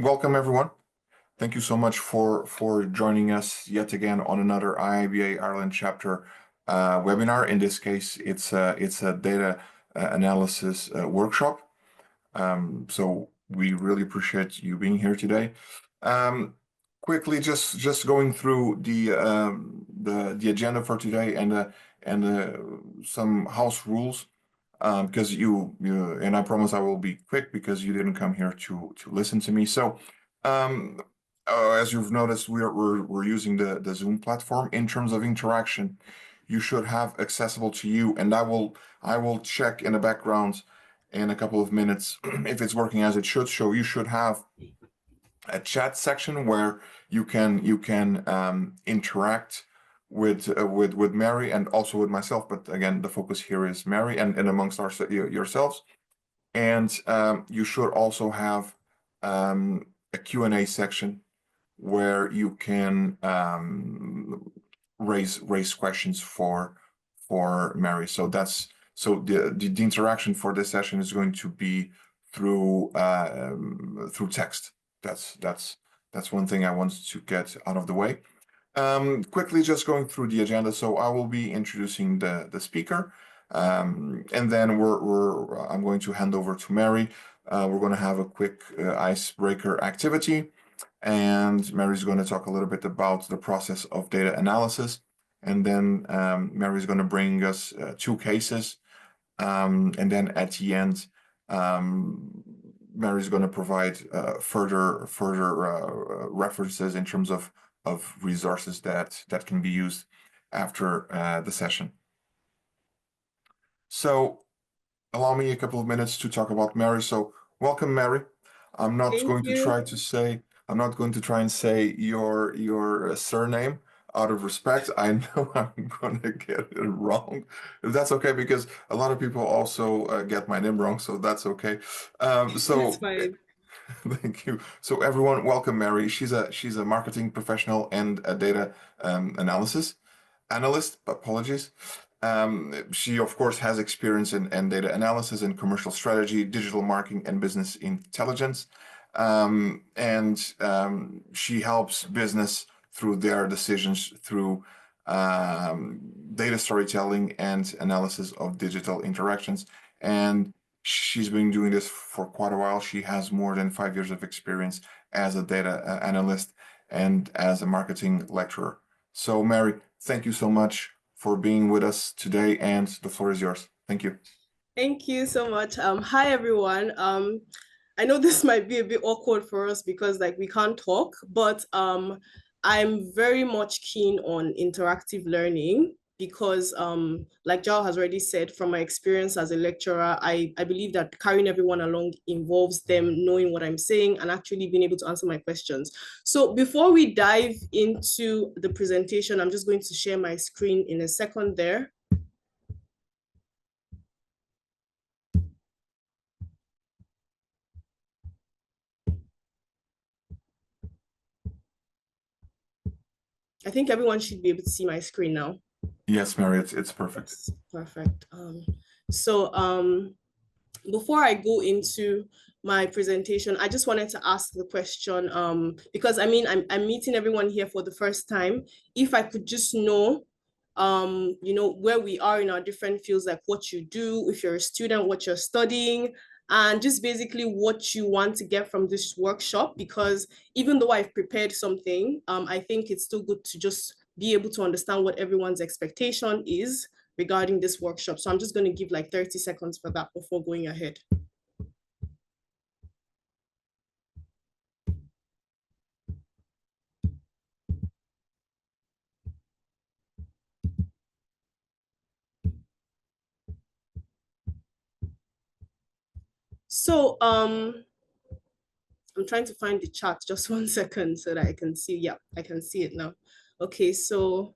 Welcome everyone. Thank you so much for joining us yet again on another IIBA Ireland chapter webinar. In this case, it's a data analysis workshop. So we really appreciate you being here today. Quickly, just going through the agenda for today and some house rules. Because you and I promise I will be quick because you didn't come here to listen to me. So, as you've noticed, we're using the Zoom platform. In terms of interaction, you should have accessible to you, and I will check in the background in a couple of minutes if it's working as it should. So you should have a chat section where you can interact with Mary and also with myself, but again, the focus here is Mary and amongst yourselves. And you should also have a Q&A section where you can raise questions for Mary. So the interaction for this session is going to be through text. That's one thing I wanted to get out of the way. Quickly, just going through the agenda. So I will be introducing the speaker, and then I'm going to hand over to Mary. We're going to have a quick icebreaker activity, and Mary's going to talk a little bit about the process of data analysis, and then Mary's going to bring us two cases, and then at the end, Mary's going to provide further references in terms of resources that can be used after the session. So allow me a couple of minutes to talk about Mary. So welcome, Mary. I'm not going to try and say your surname out of respect. I know I'm going to get it wrong. That's okay, because a lot of people also get my name wrong, so that's okay. That's fine. Thank you. So everyone, welcome Mary. She's a marketing professional and a data analyst. Apologies. She of course has experience in data analysis and commercial strategy, digital marketing, and business intelligence. She helps business through their decisions through data storytelling and analysis of digital interactions. And she's been doing this for quite a while. She has more than 5 years of experience as a data analyst and as a marketing lecturer. So Mary, thank you so much for being with us today, and the floor is yours. Thank you. Thank you so much. Hi everyone. I know this might be a bit awkward for us because we can't talk, but I'm very much keen on interactive learning because like Jao has already said, from my experience as a lecturer, I believe that carrying everyone along involves them knowing what I'm saying and actually being able to answer my questions. So before we dive into the presentation, I'm just going to share my screen in a second there. I think everyone should be able to see my screen now. Yes, Mary, it's perfect. That's perfect. Before I go into my presentation, I just wanted to ask the question, because I mean, I'm meeting everyone here for the first time. If I could just know, where we are in our different fields, like what you do, if you're a student, what you're studying, and just basically what you want to get from this workshop, because even though I've prepared something, I think it's still good to just be able to understand what everyone's expectation is regarding this workshop. So I'm just going to give 30 seconds for that before going ahead. So I'm trying to find the chat, just 1 second so that I can see. Yeah, I can see it now. Okay, so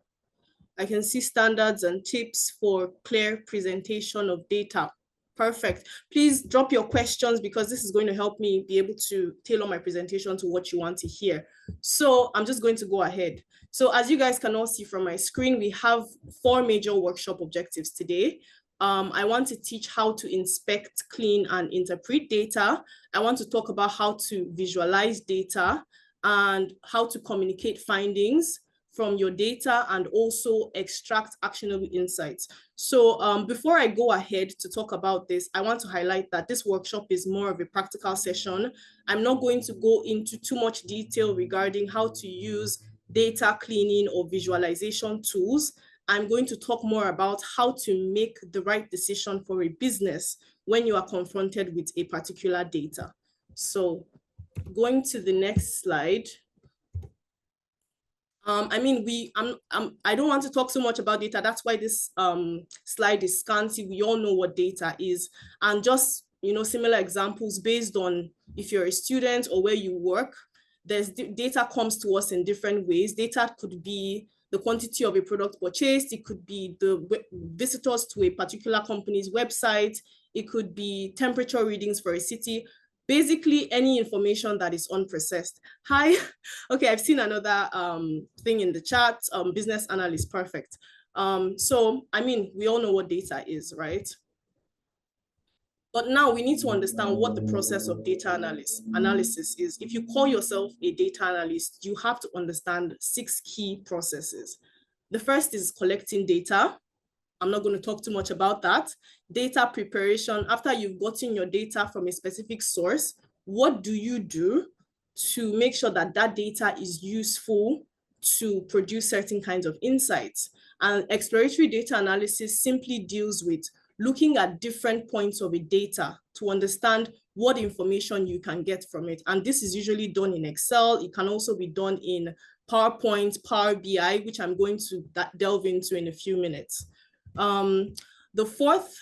I can see standards and tips for clear presentation of data. Perfect. Please drop your questions because this is going to help me be able to tailor my presentation to what you want to hear. So I'm just going to go ahead. So as you guys can all see from my screen, we have 4 major workshop objectives today. I want to teach how to inspect, clean, and interpret data. I want to talk about how to visualize data and how to communicate findings from your data and also extract actionable insights. So before I go ahead to talk about this, I want to highlight that this workshop is more of a practical session. I'm not going to go into too much detail regarding how to use data cleaning or visualization tools. I'm going to talk more about how to make the right decision for a business when you are confronted with a particular data. So going to the next slide. I don't want to talk so much about data. That's why this slide is scanty. We all know what data is. And just, similar examples based on if you're a student or where you work, data comes to us in different ways. Data could be the quantity of a product purchased. It could be the visitors to a particular company's website. It could be temperature readings for a city. Basically, any information that is unprocessed. Hi, okay, I've seen another thing in the chat, business analyst, perfect. We all know what data is, right? But now we need to understand what the process of data analysis is. If you call yourself a data analyst, you have to understand 6 key processes. The first is collecting data. I'm not going to talk too much about that. Data preparation, after you've gotten your data from a specific source, what do you do to make sure that that data is useful to produce certain kinds of insights? And exploratory data analysis simply deals with looking at different points of a data to understand what information you can get from it. And this is usually done in Excel. It can also be done in PowerPoint, Power BI, which I'm going to delve into in a few minutes. The fourth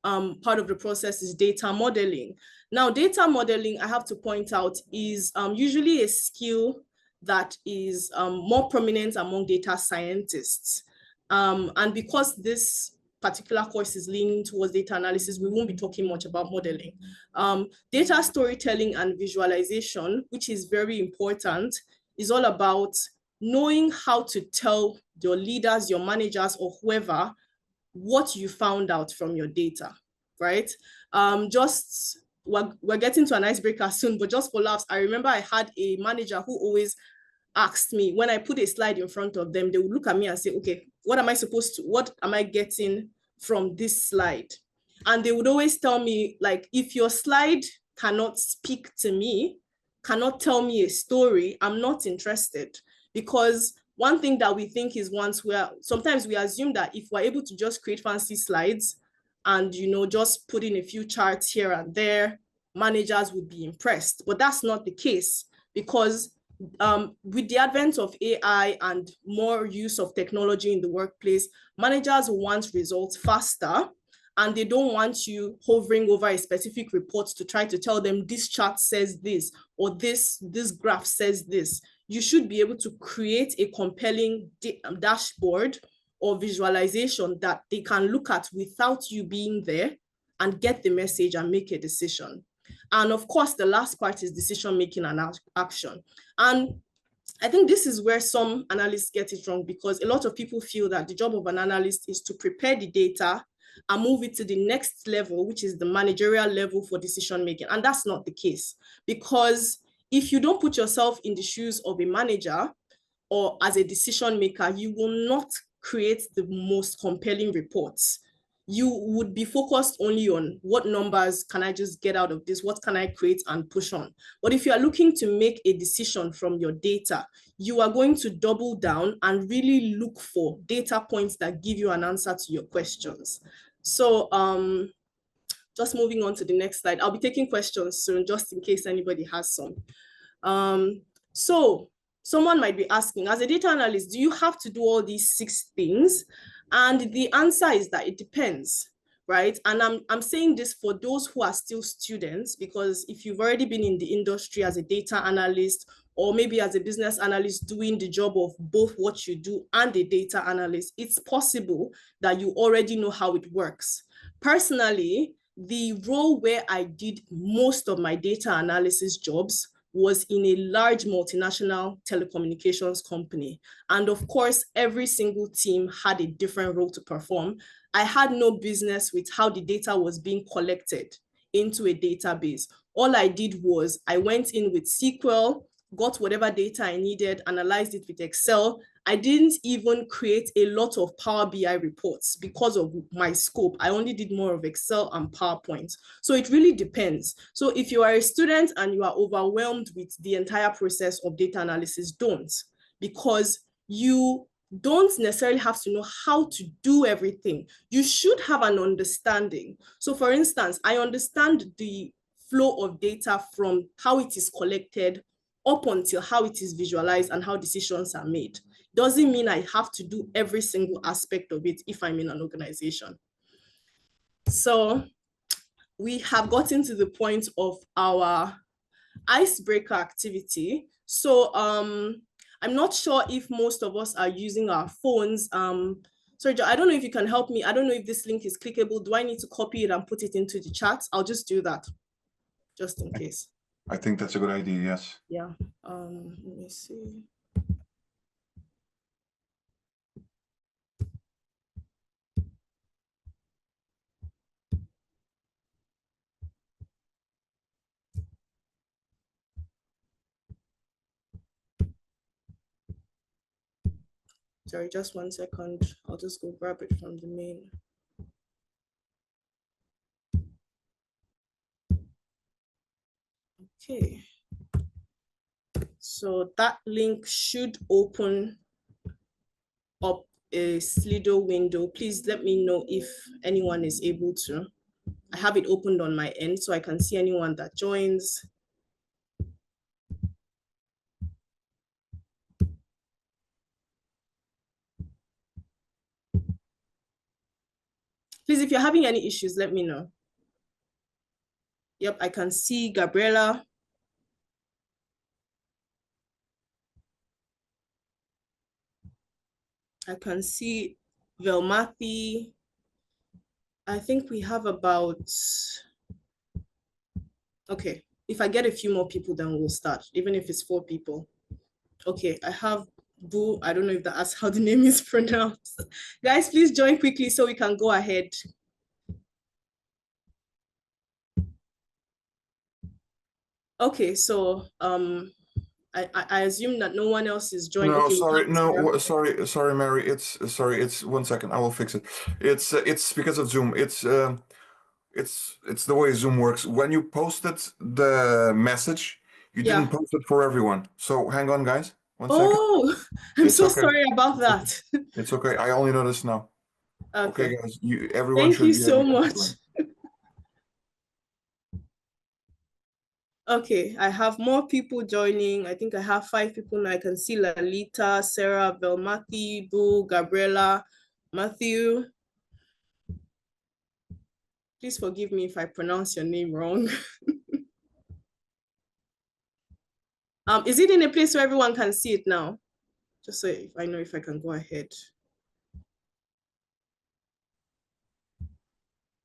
part of the process is data modeling. Now, data modeling, I have to point out, is usually a skill that is more prominent among data scientists. And because this particular course is leaning towards data analysis, we won't be talking much about modeling. Data storytelling and visualization, which is very important, is all about knowing how to tell your leaders, your managers, or whoever what you found out from your data, right? We're getting to an icebreaker soon, but just for laughs, I remember I had a manager who always asked me, when I put a slide in front of them, they would look at me and say, okay, what am I getting from this slide? And they would always tell me, like, if your slide cannot speak to me, cannot tell me a story, I'm not interested. Because one thing that we think is sometimes we assume that if we're able to just create fancy slides and, just put in a few charts here and there, managers would be impressed. But that's not the case, because with the advent of AI and more use of technology in the workplace, managers want results faster, and they don't want you hovering over a specific report to try to tell them this chart says this, or this graph says this. You should be able to create a compelling dashboard or visualization that they can look at without you being there and get the message and make a decision. And of course, the last part is decision-making and action. And I think this is where some analysts get it wrong, because a lot of people feel that the job of an analyst is to prepare the data and move it to the next level, which is the managerial level for decision-making. And that's not the case, because if you don't put yourself in the shoes of a manager or as a decision maker, you will not create the most compelling reports. You would be focused only on what numbers can I just get out of this? What can I create and push on? But if you are looking to make a decision from your data, you are going to double down and really look for data points that give you an answer to your questions. So just moving on to the next slide. I'll be taking questions soon, just in case anybody has some. So someone might be asking, as a data analyst, do you have to do all these 6 things? And the answer is that it depends, right? And I'm saying this for those who are still students, because if you've already been in the industry as a data analyst, or maybe as a business analyst doing the job of both what you do and a data analyst, it's possible that you already know how it works. Personally, the role where I did most of my data analysis jobs was in a large multinational telecommunications company. And of course, every single team had a different role to perform. I had no business with how the data was being collected into a database. All I did was I went in with SQL, got whatever data I needed, analyzed it with Excel. I didn't even create a lot of Power BI reports because of my scope. I only did more of Excel and PowerPoint. So it really depends. So if you are a student and you are overwhelmed with the entire process of data analysis, don't, because you don't necessarily have to know how to do everything. You should have an understanding. So for instance, I understand the flow of data from how it is collected up until how it is visualized and how decisions are made. Doesn't mean I have to do every single aspect of it if I'm in an organization. So we have gotten to the point of our icebreaker activity. So I'm not sure if most of us are using our phones. Sorry, I don't know if you can help me. I don't know if this link is clickable. Do I need to copy it and put it into the chat? I'll just do that, just in case. I think that's a good idea, yes. Yeah, let me see. Sorry, just 1 second. I'll just go grab it from the main. Okay. So that link should open up a Slido window. Please let me know if anyone is able to. I have it opened on my end so I can see anyone that joins. Please, if you're having any issues, let me know. Yep, I can see Gabriela. I can see Velmathi. I think we have about, okay, if I get a few more people, then we'll start, even if it's 4 people. Okay, I have Boo. I don't know if that's how the name is pronounced. Guys, please join quickly so we can go ahead. Okay, so I assume that no one else is joining. No, Okay, sorry, no, sorry, Mary. It's 1 second. I will fix it. It's because of Zoom. It's the way Zoom works. When you posted the message, you didn't Yeah. post it for everyone. So hang on, guys. 1 second. Oh, I'm It's so okay. sorry about It's okay. that. It's okay. I only noticed now. Okay, Okay. guys. Everyone Thank should you be so able to much. join. Okay, I have more people joining. I think I have 5 people now. I can see Lalita, Sarah, Velmathi, Boo, Gabriela, Matthew. Please forgive me if I pronounce your name wrong. Is it in a place where everyone can see it now? Just so if I know if I can go ahead.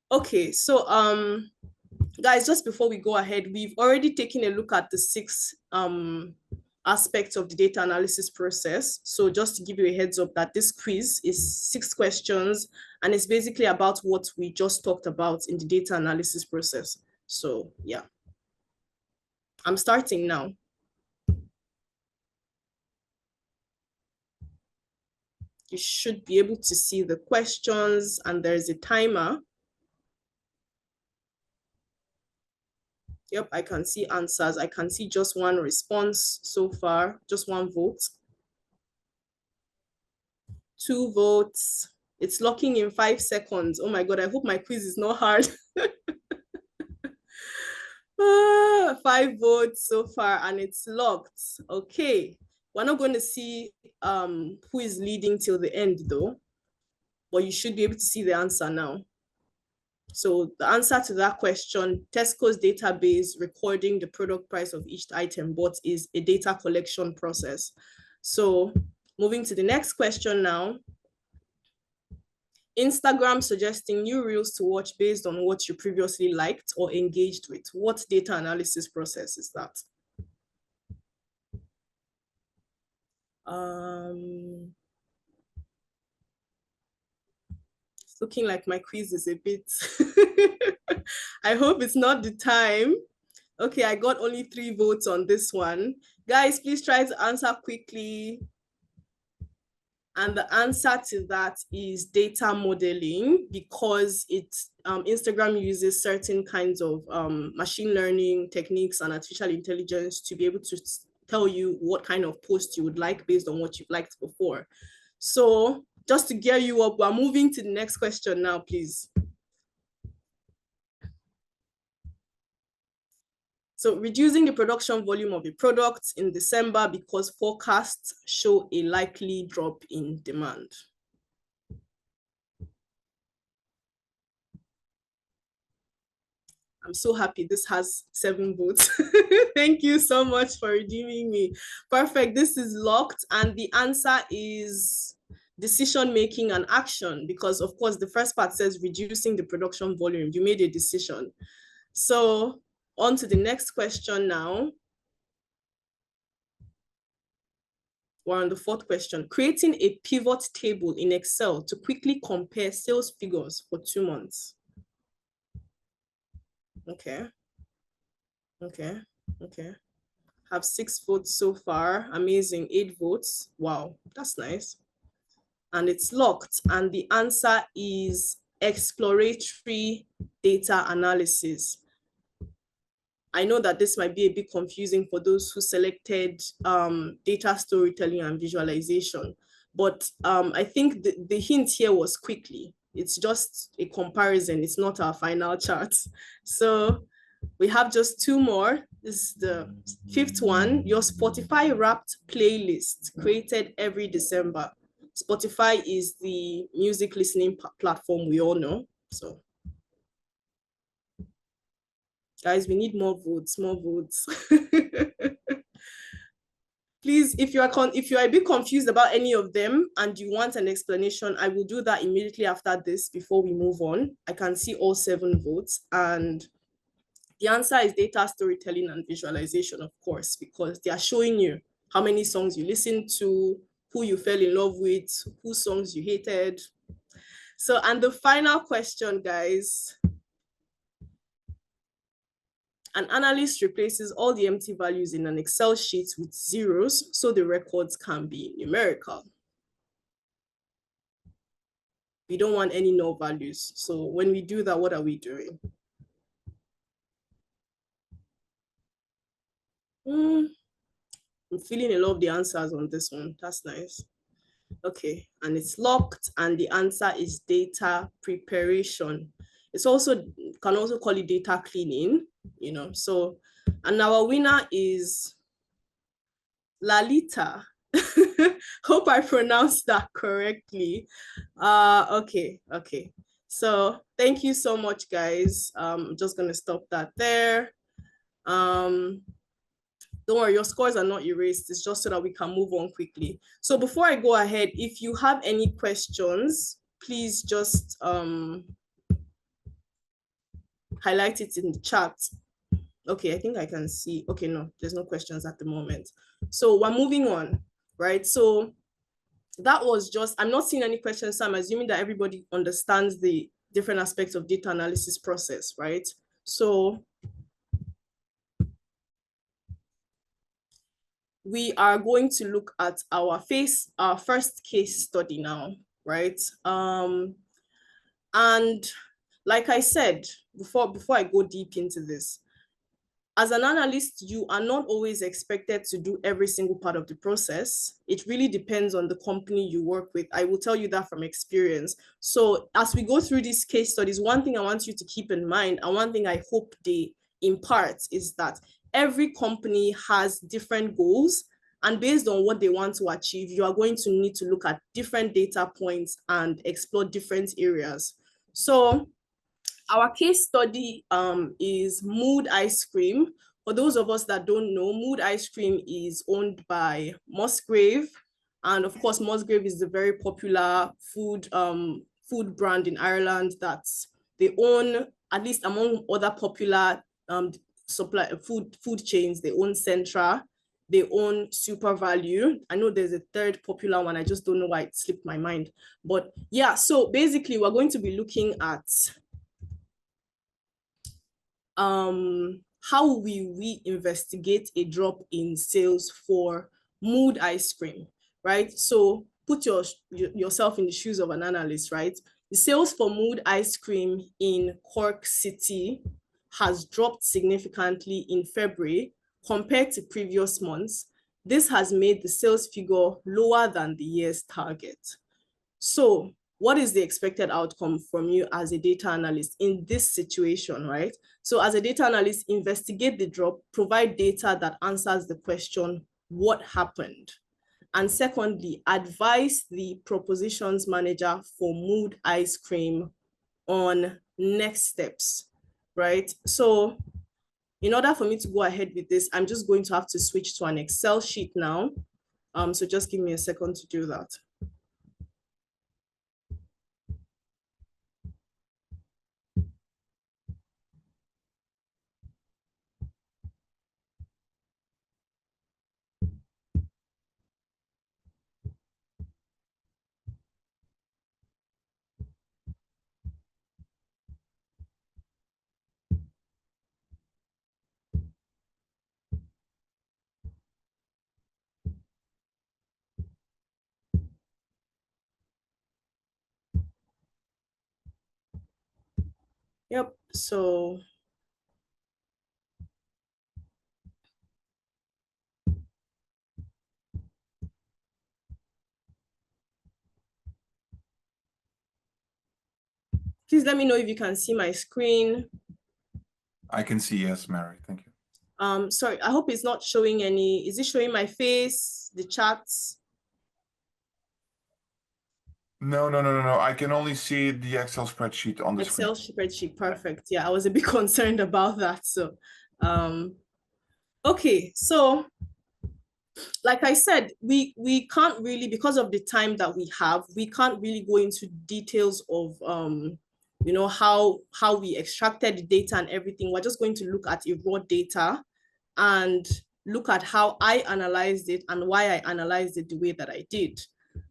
Okay, so guys, just before we go ahead, we've already taken a look at the 6 aspects of the data analysis process. So just to give you a heads up that this quiz is 6 questions and it's basically about what we just talked about in the data analysis process. So yeah, I'm starting now. You should be able to see the questions and there's a timer. Yep, I can see answers. I can see just 1 response so far, just 1 vote. 2 votes. It's locking in 5 seconds. Oh my God, I hope my quiz is not hard. 5 votes so far and it's locked. Okay, we're not going to see who is leading till the end though, but you should be able to see the answer now. So the answer to that question, Tesco's database recording the product price of each item bought is a data collection process. So moving to the next question now. Instagram suggesting new reels to watch based on what you previously liked or engaged with. What data analysis process is that? It's looking like my quiz is a bit. I hope it's not the time. Okay, I got only 3 votes on this one. Guys, please try to answer quickly. And the answer to that is data modeling, because Instagram uses certain kinds of machine learning techniques and artificial intelligence to be able to tell you what kind of post you would like based on what you've liked before. So just to gear you up, we're moving to the next question now, please. So reducing the production volume of a product in December because forecasts show a likely drop in demand. I'm so happy this has 7 votes. Thank you so much for redeeming me. Perfect. This is locked. And the answer is decision making and action, because of course the first part says reducing the production volume. You made a decision. So on to the next question now. We're on the 4th question. Creating a pivot table in Excel to quickly compare sales figures for 2 months. Okay. Have 6 votes so far. Amazing. 8 votes. Wow, that's nice. And it's locked. And the answer is exploratory data analysis. I know that this might be a bit confusing for those who selected data storytelling and visualization, but I think the hint here was quickly. It's just a comparison. It's not our final chart. So we have just 2 more. This is the 5th one. Your Spotify Wrapped playlist created every December. Spotify is the music listening platform we all know. So guys, we need more votes, more votes. Please, if you are a bit confused about any of them and you want an explanation, I will do that immediately after this before we move on. I can see all 7 votes, and the answer is data storytelling and visualization, of course, because they are showing you how many songs you listened to, who you fell in love with, whose songs you hated. So, and the final question, guys. An analyst replaces all the empty values in an Excel sheet with zeros so the records can be numerical. We don't want any null values. So when we do that, what are we doing? I'm feeling a lot of the answers on this one. That's nice. Okay, and it's locked, and the answer is data preparation. It's also, can also call it data cleaning, you know. So, and our winner is Lalita. Hope I pronounced that correctly. Okay. So thank you so much, guys. I'm just gonna stop that there. Don't worry, your scores are not erased. It's just so that we can move on quickly. So before I go ahead, if you have any questions, please just highlight it in the chat. Okay, I think I can see. Okay, no, there's no questions at the moment. So we're moving on, right? So that was just, I'm not seeing any questions, so I'm assuming that everybody understands the different aspects of data analysis process, right? So we are going to look at our first case study now, right? And like I said, before I go deep into this, as an analyst, you are not always expected to do every single part of the process. It really depends on the company you work with. I will tell you that from experience. So as we go through these case studies, one thing I want you to keep in mind, and one thing I hope they impart, is that every company has different goals. And based on what they want to achieve, you are going to need to look at different data points and explore different areas. So our case study is Mood Ice Cream. For those of us that don't know, Mood Ice Cream is owned by Musgrave. And of course, Musgrave is the very popular food brand in Ireland that they own, at least among other popular food chains. They own Centra, they own super value. I know there's a third popular one. I just don't know why it slipped my mind. But yeah, so basically we're going to be looking at how we investigate a drop in sales for Mood ice cream, right? So put yourself in the shoes of an analyst, right? The sales for Mood ice cream in Cork City has dropped significantly in February compared to previous months. This has made the sales figure lower than the year's target. So what is the expected outcome from you as a data analyst in this situation, right? So as a data analyst, investigate the drop, provide data that answers the question, what happened? And secondly, advise the propositions manager for Mood ice cream on next steps, right? So in order for me to go ahead with this, I'm just going to have to switch to an Excel sheet now. So just give me a second to do that. Yep, so please let me know if you can see my screen. I can see, yes, Mary. Thank you. Sorry, I hope it's not showing any. Is it showing my face, the chats? No. I can only see the Excel spreadsheet on the Excel screen. spreadsheet, perfect. Yeah, I was a bit concerned about that. So, okay, so like I said, we can't really, because of the time that we have, we can't really go into details of you know, how we extracted the data and everything. We're just going to look at a raw data and look at how I analyzed it and why I analyzed it the way that I did,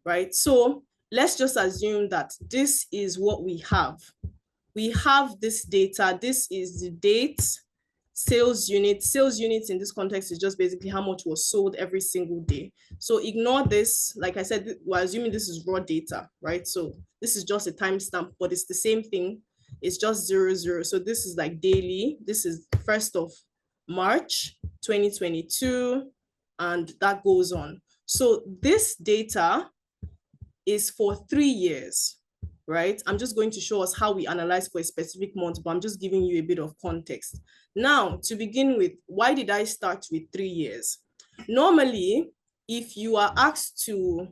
right? So let's just assume that this is what we have. We have this data. This is the date, sales unit. Sales units in this context is just basically how much was sold every single day. So ignore this. Like I said, we're assuming this is raw data, right? So this is just a timestamp, but it's the same thing. It's just 00. So this is like daily. This is 1st of March 2022, and that goes on. So this data is for 3 years, right? I'm just going to show us how we analyze for a specific month, but I'm just giving you a bit of context. Now, to begin with, why did I start with 3 years? Normally, if you are asked to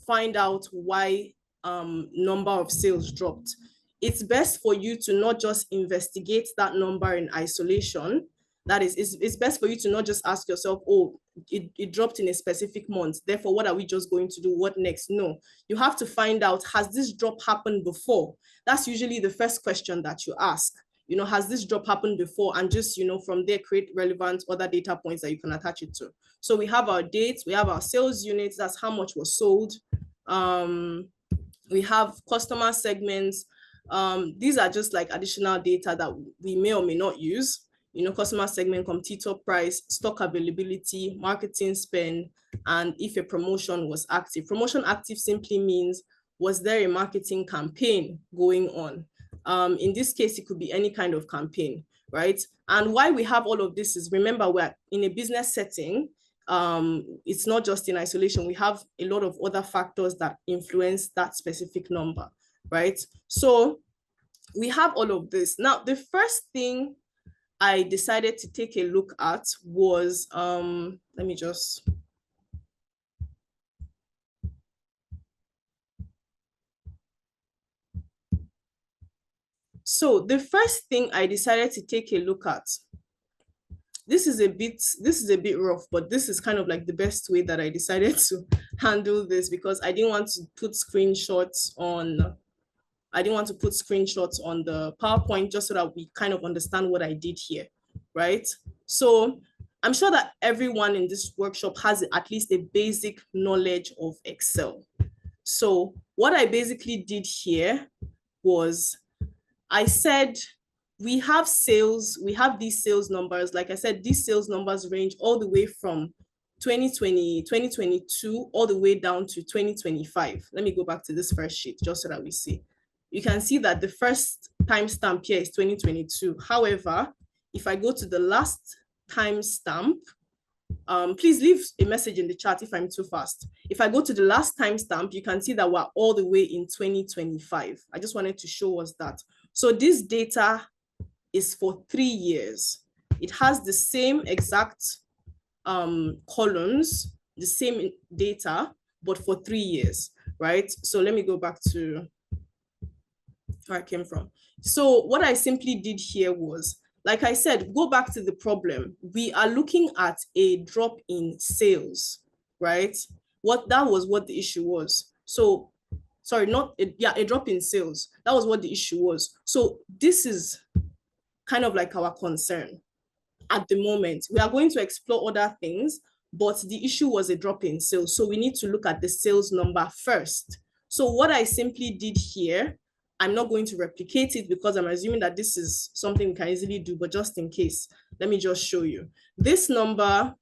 find out why number of sales dropped, it's best for you to not just investigate that number in isolation. That is, it's best for you to not just ask yourself, oh, it dropped in a specific month, therefore what are we just going to do, what next? No, you have to find out, has this drop happened before? That's usually the first question that you ask. You know, has this drop happened before? And just, you know, from there create relevant other data points that you can attach it to. So we have our dates, we have our sales units, that's how much was sold. We have customer segments. These are just like additional data that we may or may not use. You know, customer segment, competitor price, stock availability, marketing spend, and if a promotion was active. Promotion active simply means, was there a marketing campaign going on? In this case, it could be any kind of campaign, right? And why we have all of this is, remember, we're in a business setting. It's not just in isolation. We have a lot of other factors that influence that specific number, right? So we have all of this. Now, the first thing I decided to take a look at was, let me just, so the first thing I decided to take a look at, this is a bit rough, but this is kind of like the best way that I decided to handle this, because I didn't want to put screenshots on the PowerPoint, just so that we kind of understand what I did here, right? So I'm sure that everyone in this workshop has at least a basic knowledge of Excel. So what I basically did here was I said, we have sales, we have these sales numbers. Like I said, these sales numbers range all the way from 2022, all the way down to 2025. Let me go back to this first sheet just so that we see. You can see that the first timestamp here is 2022. However, if I go to the last timestamp, please leave a message in the chat if I'm too fast. If I go to the last timestamp, you can see that we're all the way in 2025. I just wanted to show us that. So this data is for 3 years. It has the same exact columns, the same data, but for 3 years, right? So let me go back to where I came from. So what I simply did here was, like I said, go back to the problem. We are looking at a drop in sales, right? That was what the issue was. So, sorry, a drop in sales. That was what the issue was. So this is kind of like our concern at the moment. We are going to explore other things, but the issue was a drop in sales. So we need to look at the sales number first. So what I simply did here, I'm not going to replicate it because I'm assuming that this is something we can easily do, but just in case, let me just show you. This number,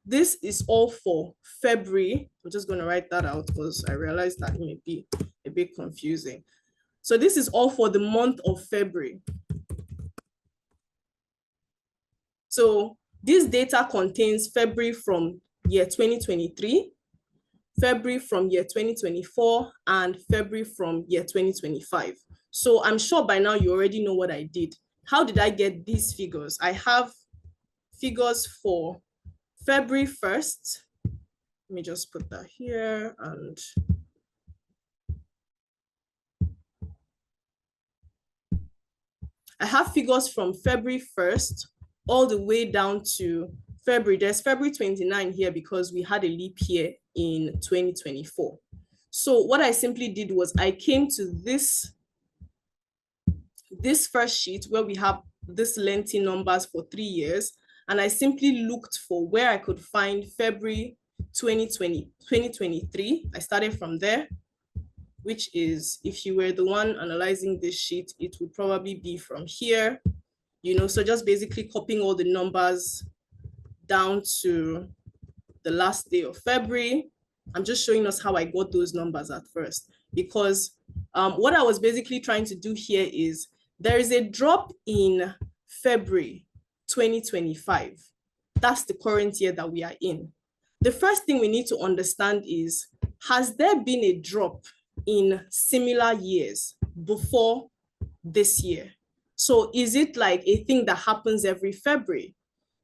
this is all for February. I'm just going to write that out because I realized that it may be a bit confusing. So this is all for the month of February. So this data contains February from year 2023, February from year 2024, and February from year 2025. So I'm sure by now you already know what I did. How did I get these figures? I have figures for February 1st. Let me just put that here, and I have figures from February 1st all the way down to February. There's February 29 here because we had a leap year in 2024. So what I simply did was I came to this first sheet where we have this lengthy numbers for 3 years, and I simply looked for where I could find February 2023. I started from there, which is, if you were the one analyzing this sheet, it would probably be from here. So just basically copying all the numbers down to the last day of February. I'm just showing us how I got those numbers at first, because what I was basically trying to do here is there is a drop in February 2025. That's the current year that we are in. The first thing we need to understand is, has there been a drop in similar years before this year? So is it like a thing that happens every February?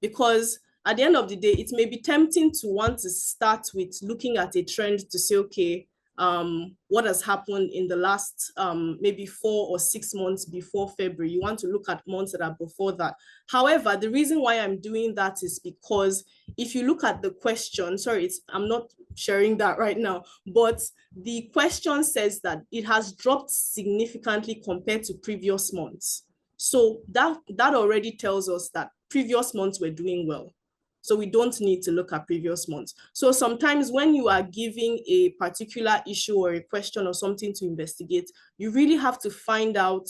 Because at the end of the day, it may be tempting to want to start with looking at a trend to say, okay, what has happened in the last maybe 4 or 6 months before February. You want to look at months that are before that. However, the reason why I'm doing that is because if you look at the question, sorry, I'm not sharing that right now, but the question says that it has dropped significantly compared to previous months. So that already tells us that previous months were doing well. So we don't need to look at previous months. So sometimes when you are giving a particular issue or a question or something to investigate, you really have to find out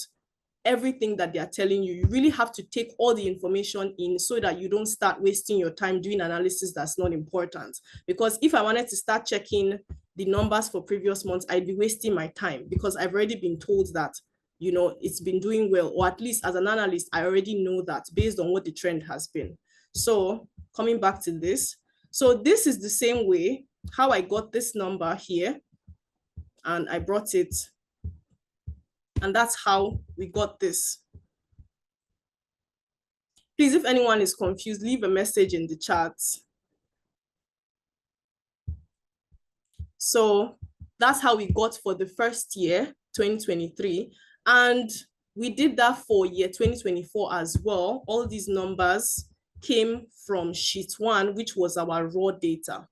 everything that they are telling you. You really have to take all the information in so that you don't start wasting your time doing analysis that's not important. Because if I wanted to start checking the numbers for previous months, I'd be wasting my time because I've already been told that, it's been doing well, or at least as an analyst, I already know that based on what the trend has been. So coming back to this, so this is the same way how I got this number here, and I brought it, and that's how we got this. Please, if anyone is confused, leave a message in the chat. So that's how we got for the first year, 2023. And we did that for year 2024 as well. All these numbers came from sheet 1, which was our raw data.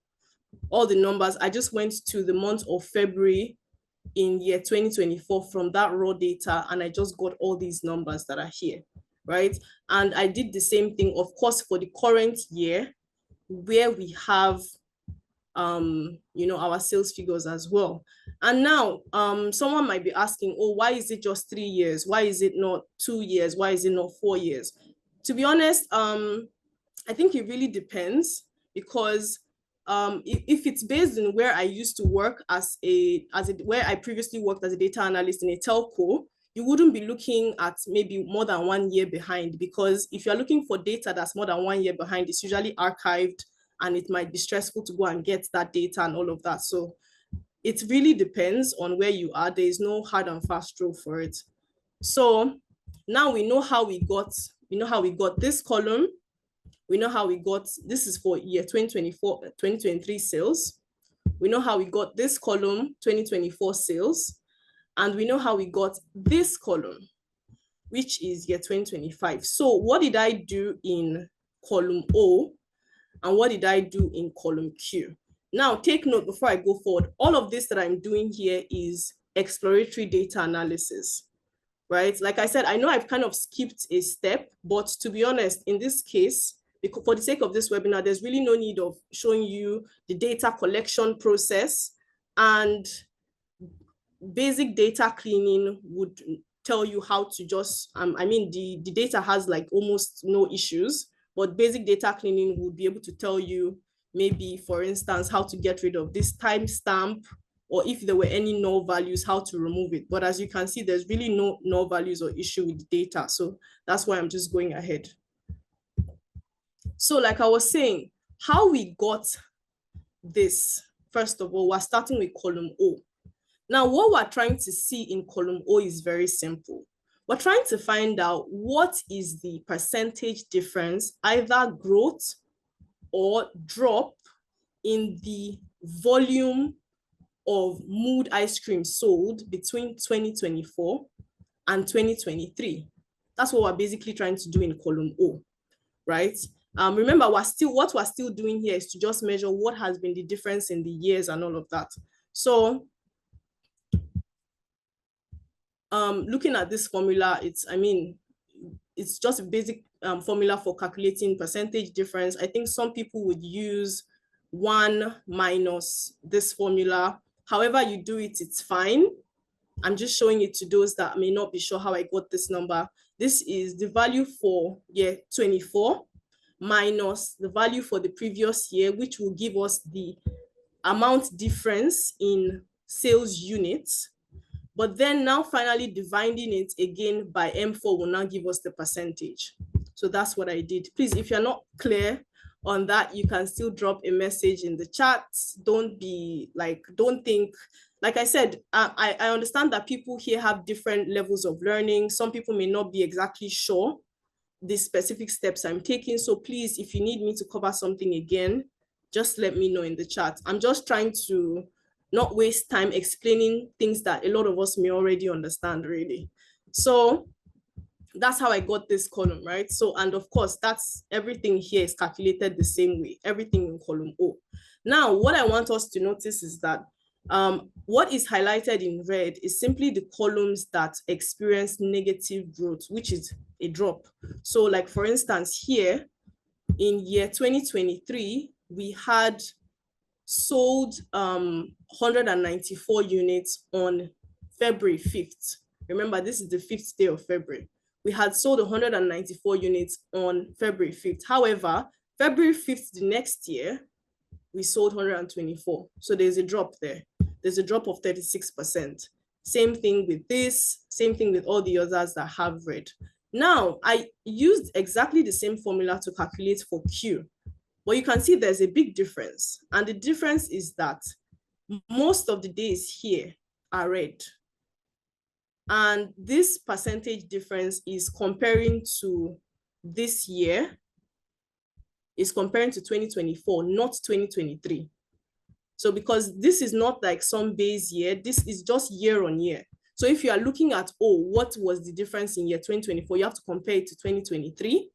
All the numbers, I just went to the month of February in year 2024 from that raw data, and I just got all these numbers that are here. right? And I did the same thing, of course, for the current year, where we have our sales figures as well. And now someone might be asking, oh, why is it just 3 years? Why is it not 2 years? Why is it not 4 years? To be honest, I think it really depends, because if it's based on where I used to work where I previously worked as a data analyst in a telco, you wouldn't be looking at maybe more than 1 year behind, because if you're looking for data that's more than 1 year behind, it's usually archived, and it might be stressful to go and get that data and all of that. So it really depends on where you are. There is no hard and fast rule for it. So now we know how we got this column. We know how we got, this is for year 2024, 2023 sales. We know how we got this column, 2024 sales. And we know how we got this column, which is year 2025. So what did I do in column O? And what did I do in column Q? Now, take note before I go forward, all of this that I'm doing here is exploratory data analysis, right? Like I said, I know I've kind of skipped a step, but to be honest, in this case, for the sake of this webinar, there's really no need of showing you the data collection process, and basic data cleaning would tell you how to just, the data has like almost no issues, but basic data cleaning would be able to tell you maybe, for instance, how to get rid of this timestamp, or if there were any null values, how to remove it. But as you can see, there's really no null values or issue with the data. So that's why I'm just going ahead. So like I was saying, how we got this, first of all, we're starting with column O. Now, what we're trying to see in column O is very simple. We're trying to find out what is the percentage difference, either growth or drop, in the volume of Mood ice cream sold between 2024 and 2023. That's what we're basically trying to do in column O, right? Remember, what we're still doing here is to just measure what has been the difference in the years and all of that. So looking at this formula, it's just a basic formula for calculating percentage difference. I think some people would use 1 minus this formula. However you do it, it's fine. I'm just showing it to those that may not be sure how I got this number. This is the value for year 24 minus the value for the previous year, which will give us the amount difference in sales units. But then now finally dividing it again by M4 will now give us the percentage. So that's what I did. Please, if you're not clear on that, you can still drop a message in the chat. Don't think, like I said, I understand that people here have different levels of learning. Some people may not be exactly sure the specific steps I'm taking. So please, if you need me to cover something again, just let me know in the chat. I'm just trying to not waste time explaining things that a lot of us may already understand, really. So that's how I got this column, right? So, and of course, that's everything here is calculated the same way, everything in column O. Now, what I want us to notice is that what is highlighted in red is simply the columns that experience negative growth, which is a drop. So like, for instance, here in year 2023, we had sold 194 units on February 5th. Remember, this is the 5th day of February. We had sold 194 units on February 5th. However, February 5th the next year, we sold 124. So there's a drop there. There's a drop of 36%. Same thing with this, same thing with all the others that have red. Now, I used exactly the same formula to calculate for Q. But you can see there's a big difference. And the difference is that most of the days here are red. And this percentage difference is comparing to this year, is comparing to 2024, not 2023. So because this is not like some base year, this is just year on year. So if you are looking at, oh, what was the difference in year 2024, you have to compare it to 2023.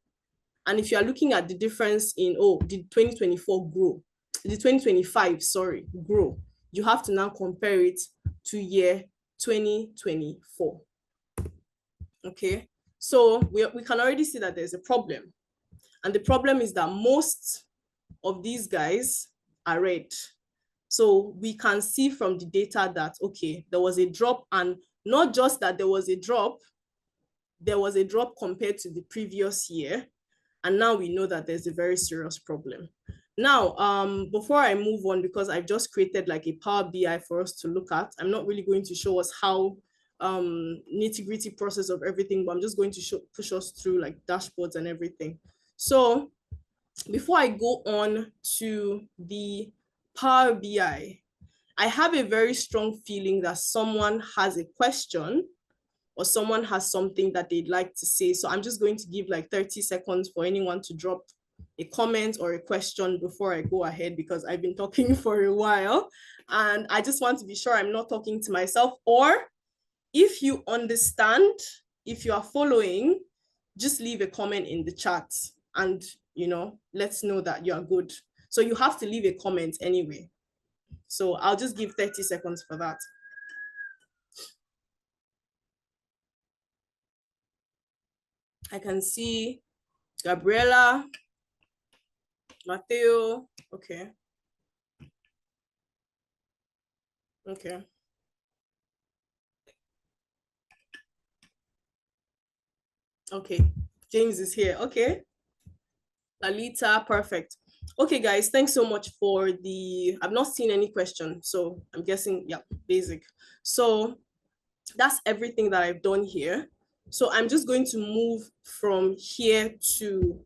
And if you are looking at the difference in, oh, did 2024 grow? Did 2025, sorry, grow? You have to now compare it to year 2024. Okay. So we can already see that there's a problem. And the problem is that most of these guys are red. So we can see from the data that, okay, there was a drop, and not just that there was a drop compared to the previous year. And now we know that there's a very serious problem. Now, before I move on, because I've just created like a Power BI for us to look at, I'm not really going to show us how nitty-gritty process of everything, but I'm just going to push us through like dashboards and everything. So before I go on to the Power BI, I have a very strong feeling that someone has a question or someone has something that they'd like to say. So I'm just going to give like 30 seconds for anyone to drop a comment or a question before I go ahead, because I've been talking for a while and I just want to be sure I'm not talking to myself. Or if you understand, if you are following, just leave a comment in the chat and, you know, let's know that you are good. So you have to leave a comment anyway. So I'll just give 30 seconds for that. I can see Gabriela, Mateo. Okay. Okay. Okay. James is here. Okay. Lalita, perfect. Okay, guys, thanks so much for the, I've not seen any question, so I'm guessing, yeah, basic. So that's everything that I've done here. So I'm just going to move from here to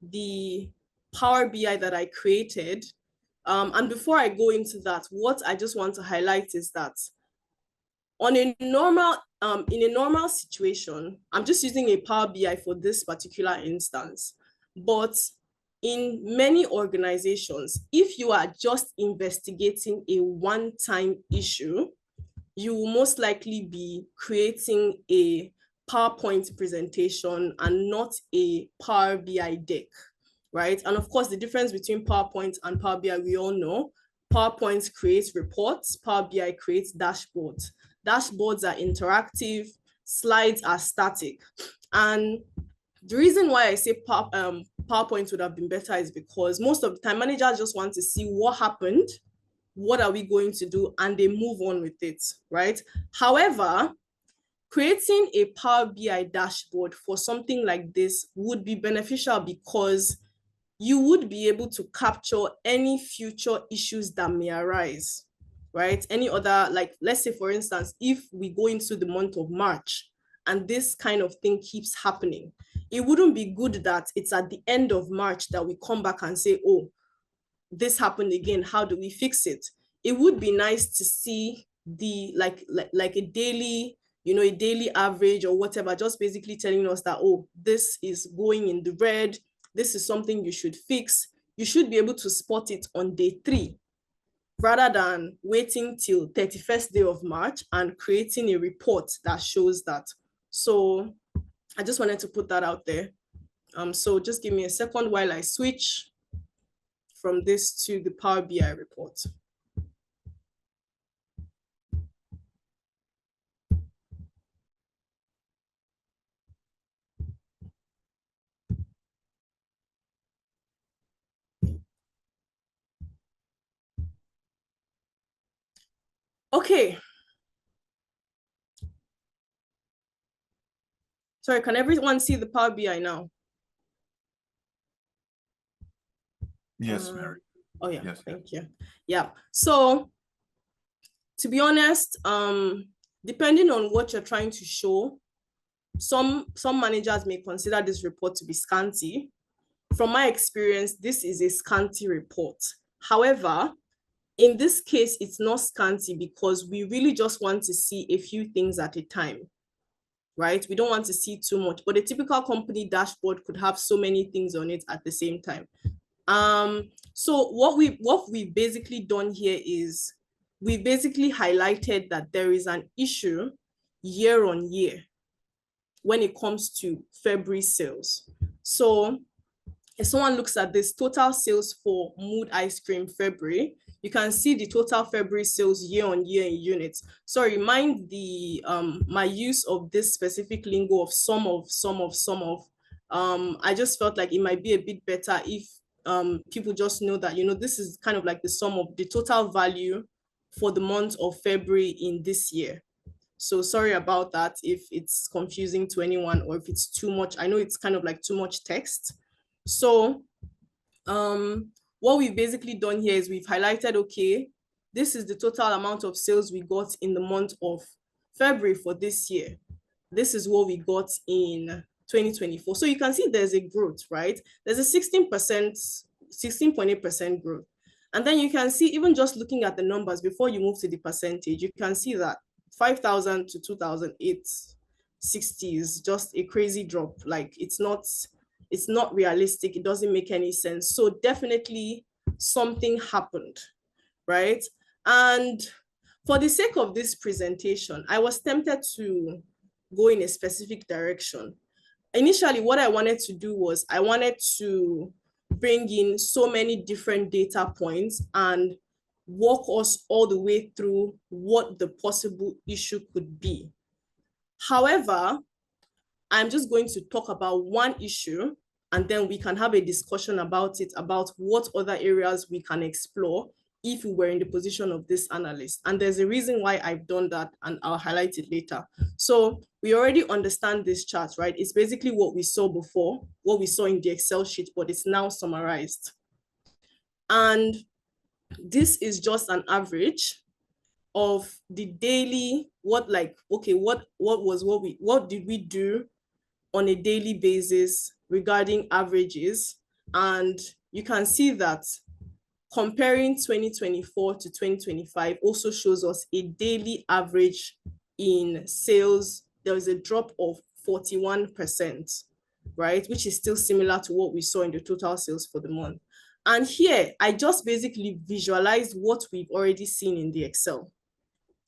the Power BI that I created. And before I go into that, what I just want to highlight is that on a normal, in a normal situation, I'm just using a Power BI for this particular instance, but in many organizations, if you are just investigating a one-time issue, you will most likely be creating a PowerPoint presentation and not a Power BI deck, right? And of course, the difference between PowerPoint and Power BI, we all know. PowerPoint creates reports, Power BI creates dashboards. Dashboards are interactive, slides are static. And the reason why I say PowerPoint would have been better is because most of the time managers just want to see what happened, what are we going to do, and they move on with it, right? However, creating a Power BI dashboard for something like this would be beneficial because you would be able to capture any future issues that may arise, right? Any other, like, let's say, for instance, if we go into the month of March and this kind of thing keeps happening, it wouldn't be good that it's at the end of March that we come back and say, oh, this happened again, how do we fix it? It would be nice to see the like a daily, you know, a daily average or whatever, just basically telling us that, oh, this is going in the red, this is something you should fix. You should be able to spot it on day 3 rather than waiting till 31st day of March and creating a report that shows that. So I just wanted to put that out there. So just give me a second while I switch from this to the Power BI report. Okay. Sorry, can everyone see the Power BI now? Yes, Mary. Oh yeah, yes, thank you. Yeah. So to be honest, depending on what you're trying to show, some managers may consider this report to be scanty. From my experience, this is a scanty report. However, in this case, it's not scanty because we really just want to see a few things at a time, right? We don't want to see too much, but a typical company dashboard could have so many things on it at the same time. So what we've basically done here is we basically highlighted that there is an issue year on year when it comes to February sales. So if someone looks at this total sales for Mood Ice Cream February, you can see the total February sales year on year in units. Sorry, mind the my use of this specific lingo of sum of. I just felt like it might be a bit better if people just know that, you know, this is kind of like the sum of the total value for the month of February in this year. So sorry about that if it's confusing to anyone or if it's too much. I know it's kind of like too much text. So what we've basically done here is we've highlighted, okay, this is the total amount of sales we got in the month of February for this year. This is what we got in 2024. So you can see there's a growth, right? There's a 16%, 16.8% growth. And then you can see, even just looking at the numbers before you move to the percentage, you can see that 5,000 to 2,860 is just a crazy drop. Like it's not realistic. It doesn't make any sense. So definitely something happened, right? And for the sake of this presentation, I was tempted to go in a specific direction. Initially, what I wanted to do was I wanted to bring in so many different data points and walk us all the way through what the possible issue could be. However, I'm just going to talk about one issue, and then we can have a discussion about it, about what other areas we can explore if we were in the position of this analyst. And there's a reason why I've done that, and I'll highlight it later. So we already understand this chart, right? It's basically what we saw before, what we saw in the Excel sheet, but it's now summarized. And this is just an average of the daily, what did we do on a daily basis regarding averages. And you can see that comparing 2024 to 2025 also shows us a daily average in sales. There was a drop of 41%, right? Which is still similar to what we saw in the total sales for the month. And here, I just basically visualized what we've already seen in the Excel,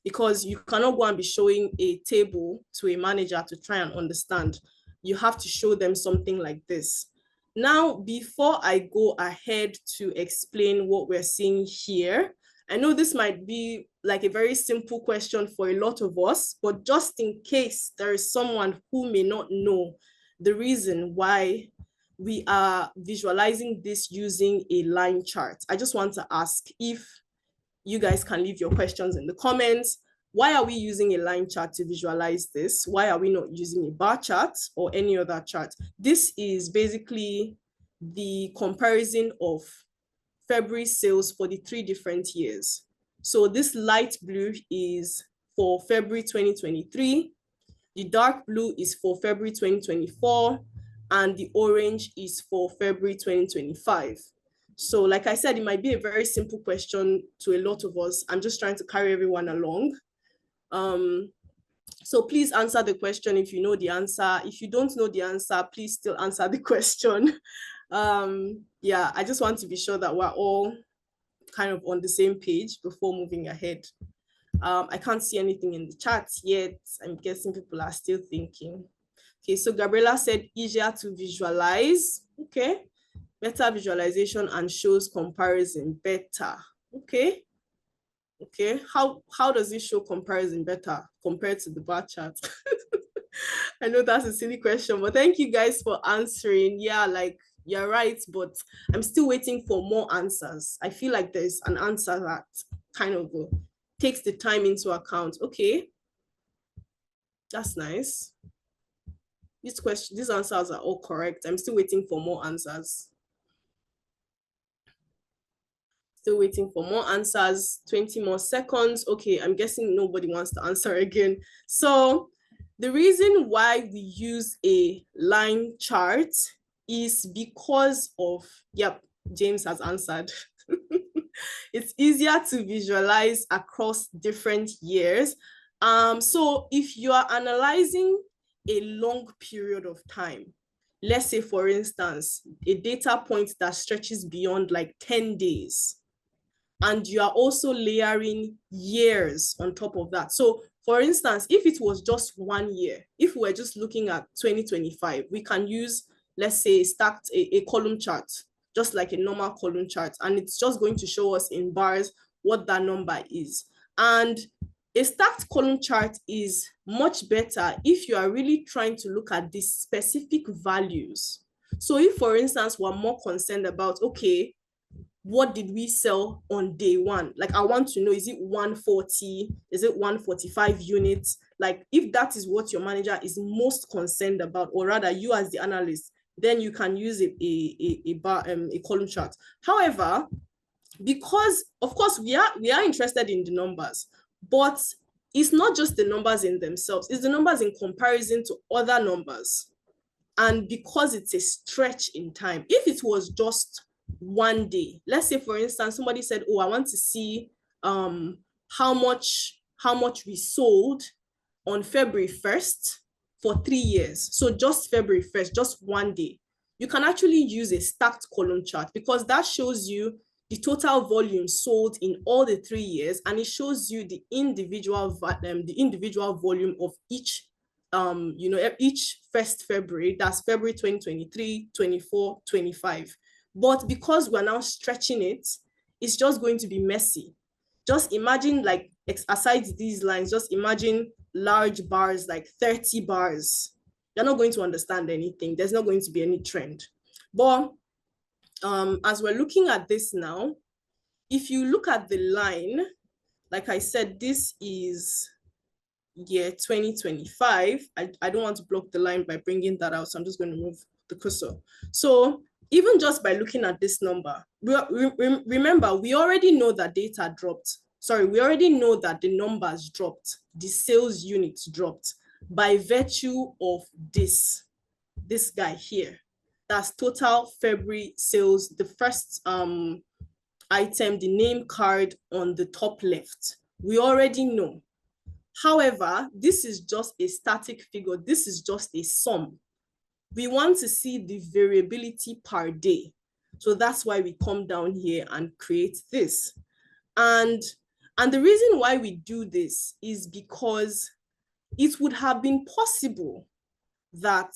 because you cannot go and be showing a table to a manager to try and understand. You have to show them something like this. Now, before I go ahead to explain what we're seeing here, I know this might be like a very simple question for a lot of us, but just in case there is someone who may not know the reason why we are visualizing this using a line chart, I just want to ask if you guys can leave your questions in the comments. Why are we using a line chart to visualize this? Why are we not using a bar chart or any other chart? This is basically the comparison of February sales for the 3 different years. So this light blue is for February 2023, the dark blue is for February 2024, and the orange is for February 2025. So like I said, it might be a very simple question to a lot of us. I'm just trying to carry everyone along. So please answer the question if you know the answer. If you don't know the answer, please still answer the question. Yeah, I just want to be sure that we're all kind of on the same page before moving ahead. I can't see anything in the chat yet. I'm guessing people are still thinking. Okay, so Gabriela said easier to visualize. Okay, better visualization and shows comparison better. Okay. Okay, how does it show comparison better compared to the bar chart? I know that's a silly question, but thank you guys for answering. Yeah, like you're right, but I'm still waiting for more answers. I feel like there's an answer that kind of takes the time into account. Okay, that's nice. These answers are all correct. I'm still waiting for more answers. Still waiting for more answers. 20 more seconds. Okay, I'm guessing nobody wants to answer again. So the reason why we use a line chart is because of, yep, James has answered. It's easier to visualize across different years. So if you are analyzing a long period of time, let's say, for instance, a data point that stretches beyond like 10 days, and you are also layering years on top of that. So for instance, if it was just 1 year, if we're just looking at 2025, we can use let's say stacked a column chart, just like a normal column chart, and it's just going to show us in bars what that number is. And a stacked column chart is much better if you are really trying to look at these specific values. So if, for instance, we're more concerned about, okay, what did we sell on day one? Like, I want to know, is it 140? Is it 145 units? Like, if that is what your manager is most concerned about, or rather you as the analyst, then you can use a column chart. However, because of course we are interested in the numbers, but it's not just the numbers in themselves, it's the numbers in comparison to other numbers. And because it's a stretch in time, if it was just one day, let's say for instance somebody said, oh, I want to see how much we sold on February 1st for 3 years, so just February 1st, just one day, you can actually use a stacked column chart, because that shows you the total volume sold in all the 3 years, and it shows you the individual volume of each each 1st February, that's February 2023, 24, 25. But because we're now stretching it, it's just going to be messy. Just imagine, like, aside these lines, just imagine large bars, like 30 bars. You're not going to understand anything. There's not going to be any trend. But as we're looking at this now, if you look at the line, like I said, this is year 2025. I don't want to block the line by bringing that out, so I'm just going to move the cursor. So even just by looking at this number, remember, we already know that data dropped. Sorry, we already know that the numbers dropped, the sales units dropped by virtue of this guy here. That's total February sales, the first item, the name card on the top left. We already know. However, this is just a static figure. This is just a sum. We want to see the variability per day. So that's why we come down here and create this. And the reason why we do this is because it would have been possible that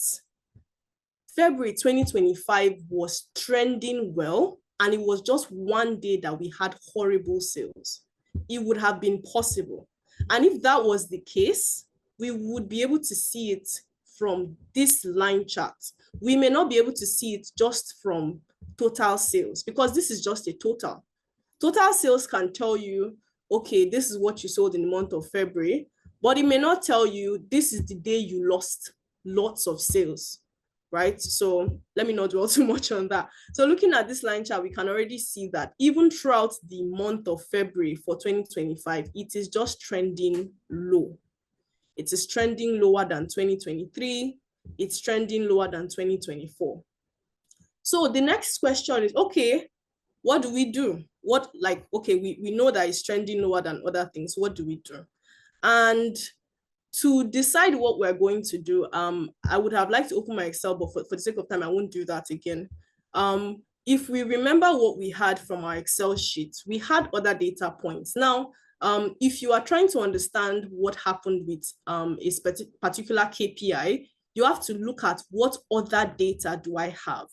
February 2025 was trending well, and it was just one day that we had horrible sales. It would have been possible. And if that was the case, we would be able to see it from this line chart. We may not be able to see it just from total sales, because this is just a total. Total sales can tell you, okay, this is what you sold in the month of February, but it may not tell you this is the day you lost lots of sales, right? So let me not dwell too much on that. So looking at this line chart, we can already see that even throughout the month of February for 2025, it is just trending low. It is trending lower than 2023. It's trending lower than 2024. So the next question is, okay, what do we do? Okay, we know that it's trending lower than other things. What do we do? And to decide what we're going to do, I would have liked to open my Excel, but for the sake of time, I won't do that again. If we remember what we had from our Excel sheet, we had other data points. Now, if you are trying to understand what happened with a particular KPI, you have to look at what other data do I have?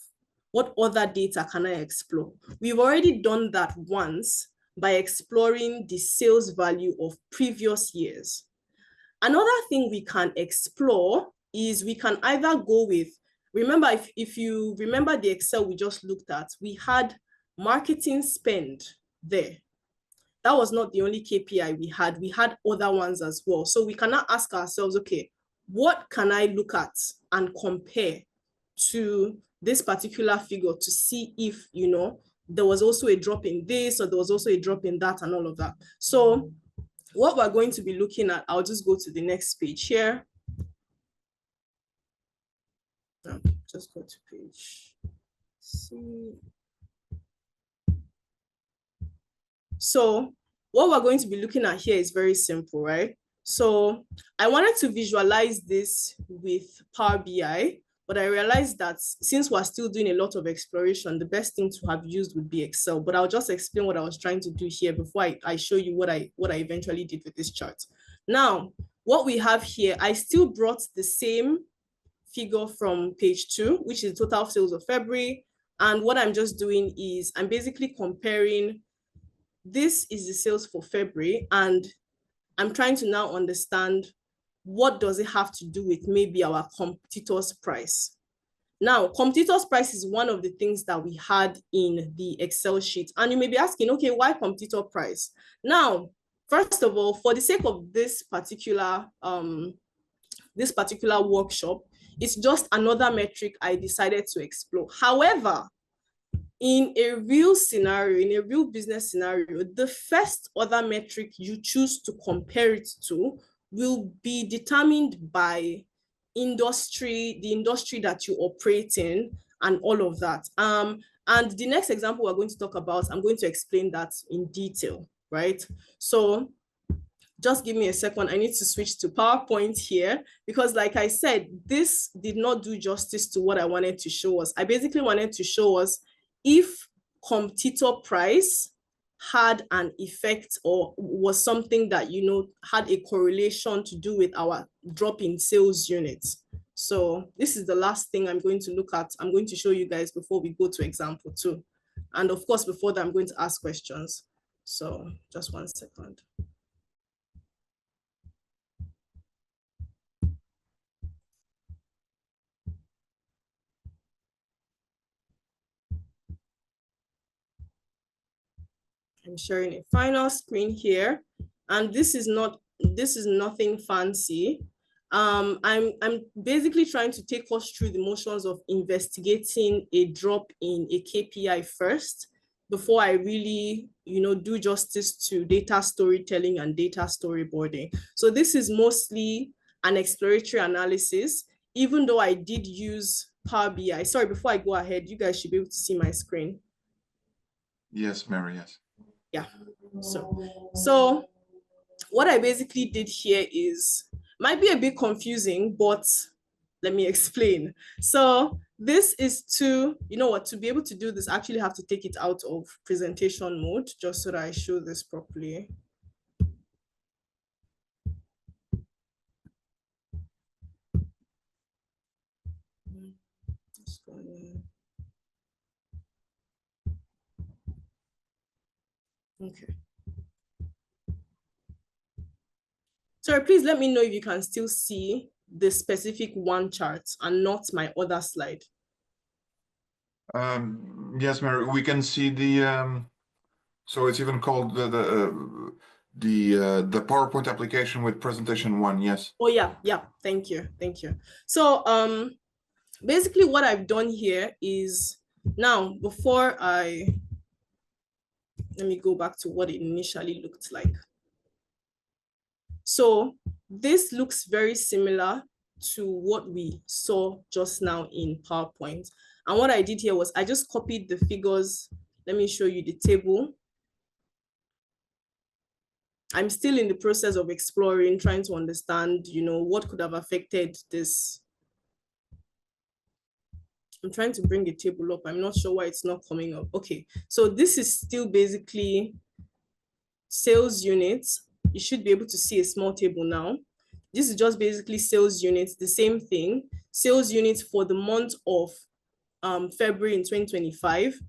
What other data can I explore? We've already done that once by exploring the sales value of previous years. Another thing we can explore is we can either go with, remember, if you remember the Excel we just looked at, we had marketing spend there. That was not the only KPI we had other ones as well. So we cannot ask ourselves, okay, what can I look at and compare to this particular figure to see if, there was also a drop in this, or there was also a drop in that, and all of that. So what we're going to be looking at, I'll just go to the next page here. Just go to page C. So what we're going to be looking at here is very simple, right? So I wanted to visualize this with Power BI, but I realized that since we're still doing a lot of exploration, the best thing to have used would be Excel. But I'll just explain what I was trying to do here before I show you what I eventually did with this chart. Now, what we have here, I still brought the same figure from page 2, which is total sales of February. And what I'm just doing is I'm basically comparing, this is the sales for February, and I'm trying to now understand what does it have to do with maybe our competitor's price. Now, competitor's price is one of the things that we had in the Excel sheet. And you may be asking, okay, why competitor price? Now, first of all, for the sake of this particular workshop, it's just another metric I decided to explore. However, in a real scenario, in a real business scenario, the first other metric you choose to compare it to will be determined by industry, the industry that you operate in, and all of that. And the next example we're going to talk about, I'm going to explain that in detail, right? So just give me a second. I need to switch to PowerPoint here because, like I said, this did not do justice to what I wanted to show us. I basically wanted to show us if competitor price had an effect or was something that, you know, had a correlation to do with our drop in sales units. So this is the last thing I'm going to look at. I'm going to show you guys before we go to example 2. And of course, before that, I'm going to ask questions. So just one second. I'm sharing a final screen here, and this is nothing fancy. I'm basically trying to take us through the motions of investigating a drop in a KPI first before I really, you know, do justice to data storytelling and data storyboarding. So this is mostly an exploratory analysis, even though I did use Power BI. Sorry, before I go ahead, you guys should be able to see my screen. Yes, Mary, yes. Yeah. So what I basically did here is, might be a bit confusing, but let me explain. So this is to, you know what, to be able to do this, I actually have to take it out of presentation mode just so that I show this properly. Okay. Sorry, please let me know if you can still see the specific one chart and not my other slide. Yes, Mary, we can see the so it's even called the PowerPoint application with presentation 1. Yes. Oh yeah, thank you. So basically what I've done here is, now before let me go back to what it initially looked like. So this looks very similar to what we saw just now in PowerPoint. And what I did here was I just copied the figures. Let me show you the table. I'm still in the process of exploring, trying to understand, you know, what could have affected this. I'm trying to bring a table up. I'm not sure why it's not coming up. Okay, so this is still basically sales units. You should be able to see a small table now. This is just basically sales units, the same thing. Sales units for the month of February in 2025,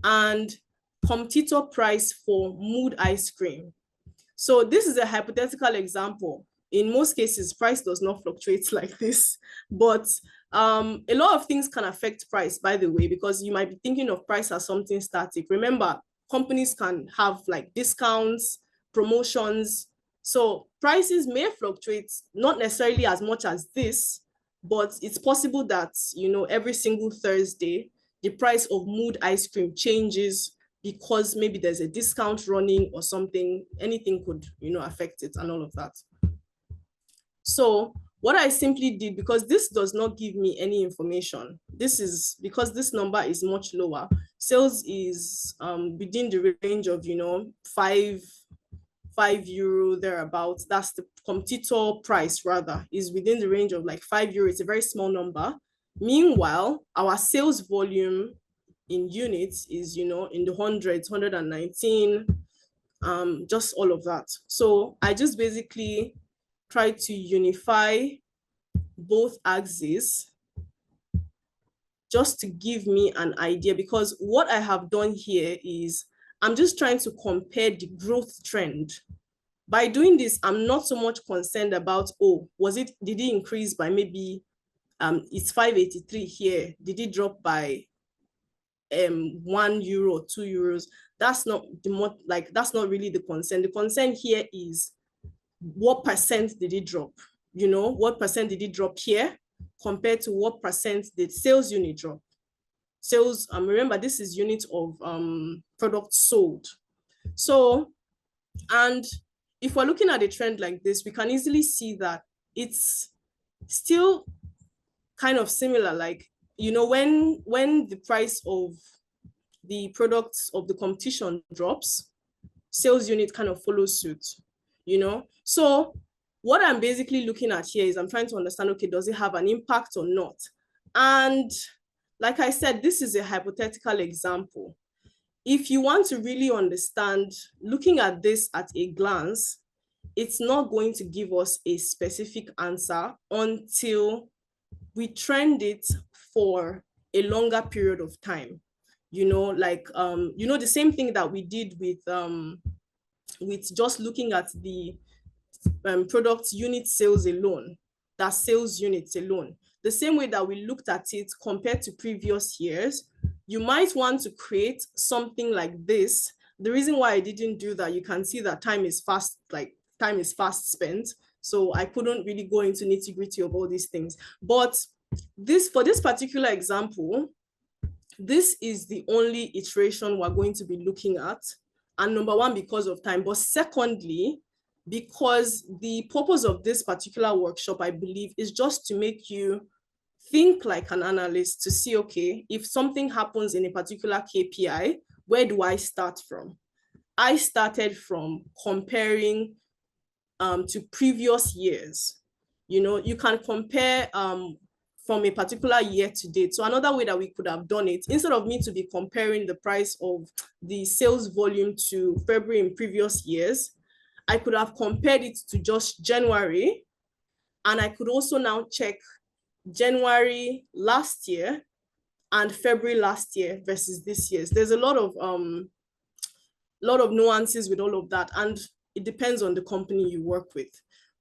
and competitor price for Mood ice cream. So this is a hypothetical example. In most cases, price does not fluctuate like this, but a lot of things can affect price, by the way, because you might be thinking of price as something static. Remember, companies can have like discounts, promotions. So prices may fluctuate, not necessarily as much as this, but it's possible that, you know, every single Thursday, the price of Mood ice cream changes because maybe there's a discount running or something. Anything could, you know, affect it and all of that. So what I simply did, because this does not give me any information, this is because this number is much lower. Sales is within the range of, you know, €5 thereabouts. That's the competitor price, rather, is within the range of like €5. It's a very small number. Meanwhile, our sales volume in units is, you know, in the hundreds, 119, just all of that. So I just basically try to unify both axes just to give me an idea, because what I have done here is I'm just trying to compare the growth trend. By doing this, I'm not so much concerned about, oh, did it increase by maybe, it's 583 here. Did it drop by €1, €2? That's not that's not really the concern. The concern here is what percent did it drop? What percent did it drop here compared to what percent did sales unit drop? Sales, remember, this is unit of products sold. So, and if we're looking at a trend like this, we can easily see that it's still kind of similar. Like, when the price of the products of the competition drops, sales unit kind of follows suit, So what I'm basically looking at here is I'm trying to understand, okay, does it have an impact or not? And like I said, this is a hypothetical example. If you want to really understand, looking at this at a glance, it's not going to give us a specific answer until we trend it for a longer period of time. The same thing that we did with just looking at the product unit sales alone, that sales units alone. The same way that we looked at it compared to previous years, you might want to create something like this. The reason why I didn't do that, you can see that time is fast spent. So I couldn't really go into nitty-gritty of all these things. But for this particular example, this is the only iteration we're going to be looking at. And number one, because of time. But secondly, because the purpose of this particular workshop, I believe, is just to make you think like an analyst, to see, okay, if something happens in a particular KPI, where do I start from? I started from comparing to previous years. You can compare from a particular year to date. So another way that we could have done it, instead of me to be comparing the price of the sales volume to February in previous years, I could have compared it to just January. And I could also now check January last year and February last year versus this year's. There's a lot of nuances with all of that. And it depends on the company you work with.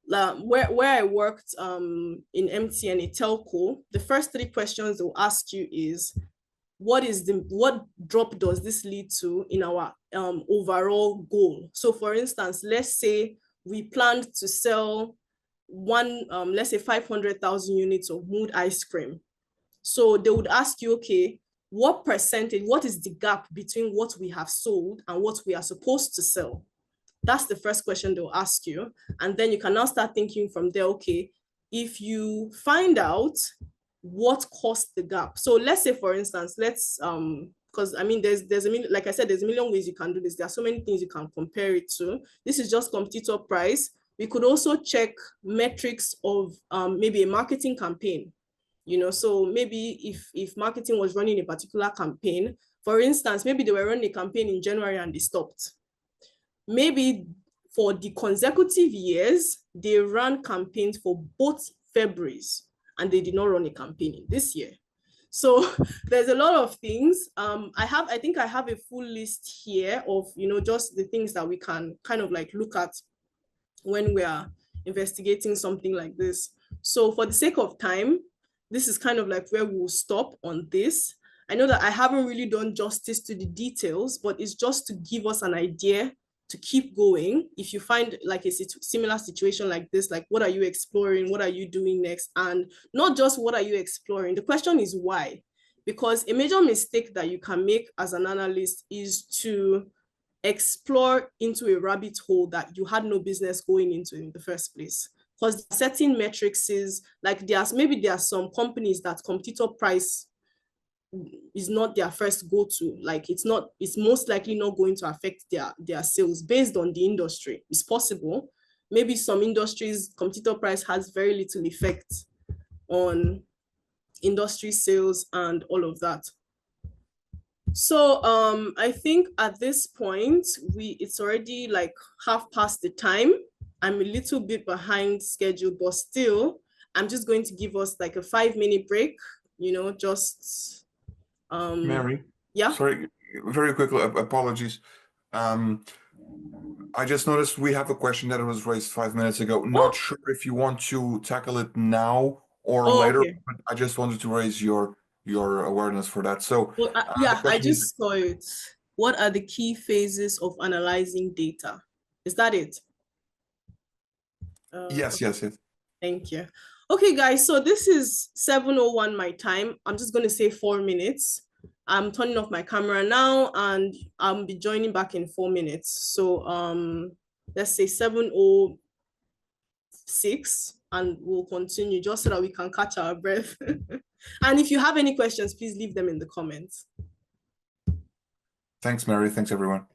Where I worked in MTN, a telco, the first 3 questions they'll ask you is, what drop does this lead to in our overall goal? So for instance, let's say we planned to sell let's say 500,000 units of Mood ice cream. So they would ask you, okay, what is the gap between what we have sold and what we are supposed to sell? That's the first question they'll ask you. And then you can now start thinking from there, okay, if you find out what caused the gap. So let's say, for instance, because I mean, like I said, there's a million ways you can do this. There are so many things you can compare it to. This is just competitor price. We could also check metrics of maybe a marketing campaign. So maybe if marketing was running a particular campaign, for instance, maybe they were running a campaign in January and they stopped. Maybe for the consecutive years, they ran campaigns for both Februarys and they did not run a campaign in this year. So there's a lot of things. I think I have a full list here of, just the things that we can kind of like look at when we are investigating something like this. So for the sake of time, this is kind of like where we'll stop on this. I know that I haven't really done justice to the details, but it's just to give us an idea to keep going. If you find like a similar situation like this, like what are you exploring? What are you doing next? And not just what are you exploring? The question is why? Because a major mistake that you can make as an analyst is to explore into a rabbit hole that you had no business going into in the first place. Because certain metrics is like there are some companies that competitor price is not their first go-to. Like it's most likely not going to affect their sales based on the industry. It's possible. Maybe some industries competitor price has very little effect on industry sales and all of that. So I think at this point it's already like 1/2 the time. I'm a little bit behind schedule, but still I'm just going to give us like a 5-minute break, just Mary, Yeah. sorry, very quickly, apologies. Um, I just noticed we have a question that was raised 5 minutes ago. Not Oh, sure if you want to tackle it now or oh, later, okay. but I just wanted to raise your awareness for that. So Well, the yeah, I question is, just saw it. What are the key phases of analyzing data? Is that it? yes, Okay, yes, yes. thank you. Okay, guys, so this is 7:01 my time. I'm just going to say 4 minutes. I'm turning off my camera now and I'll be joining back in 4 minutes. So let's say 7:06 and we'll continue just so that we can catch our breath. And if you have any questions, please leave them in the comments. Thanks, Mary. Thanks, everyone.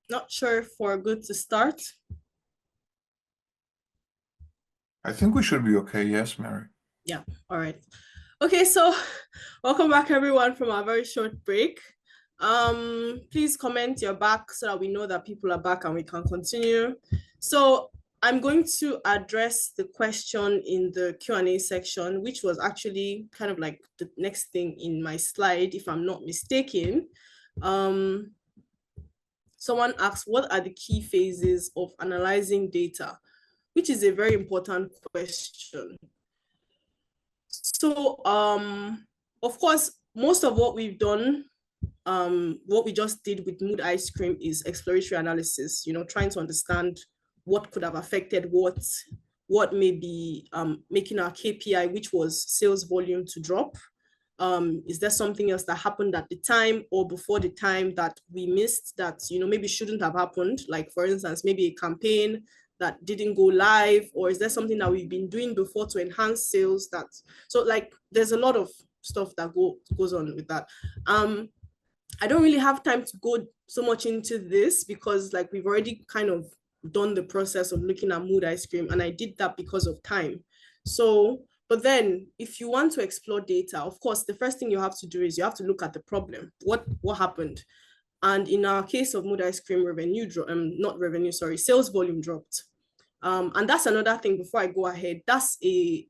Not sure if we're good to start. I think we should be okay. Yes, Mary. Yeah, all right. Okay, so welcome back everyone from our very short break. Please comment you're back so that we know that people are back and we can continue. So I'm going to address the question in the Q&A section, which was actually kind of like the next thing in my slide, if I'm not mistaken. Someone asked, what are the key phases of analyzing data? Which is a very important question. So, of course, most of what we've done, what we just did with Mood Ice Cream is exploratory analysis, trying to understand what could have affected what may be making our KPI, which was sales volume, to drop. Is there something else that happened at the time or before the time that we missed that, maybe shouldn't have happened? Like, for instance, maybe a campaign that didn't go live, or is there something that we've been doing before to enhance sales so like there's a lot of stuff that goes on with that. I don't really have time to go so much into this because like we've already kind of done the process of looking at Mood Ice Cream, and I did that because of time. So, but then if you want to explore data, of course, the first thing you have to do is you have to look at the problem. What happened? And in our case of Mood Ice Cream, sales volume dropped. And that's another thing before I go ahead. That's a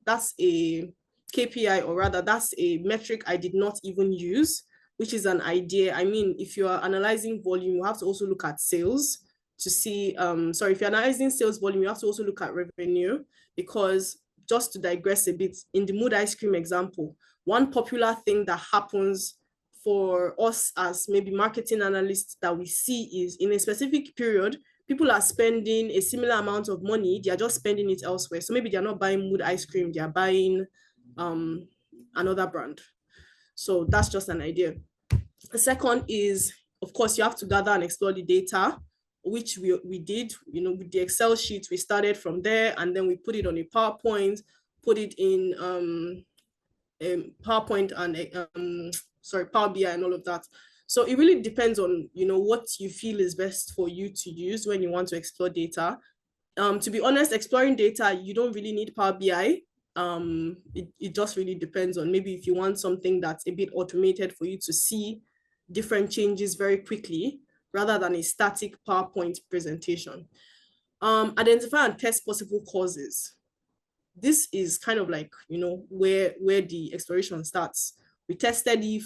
KPI, or rather that's a metric I did not even use, which is an idea. I mean, if you are analyzing volume, you have to also look at sales to see, if you're analyzing sales volume, you have to also look at revenue, because just to digress a bit, in the Mood Ice Cream example, one popular thing that happens for us as maybe marketing analysts that we see is in a specific period, people are spending a similar amount of money, they are just spending it elsewhere. So maybe they're not buying Mood Ice Cream, they are buying another brand. So that's just an idea. The second is, of course, you have to gather and explore the data, which we did, with the Excel sheet. We started from there, and then we put it on a PowerPoint, put it in PowerPoint and Power BI and all of that. So it really depends on, what you feel is best for you to use when you want to explore data. To be honest, exploring data, you don't really need Power BI. It just really depends on maybe if you want something that's a bit automated for you to see different changes very quickly rather than a static PowerPoint presentation. Identify and test possible causes. This is kind of like, where the exploration starts. We tested if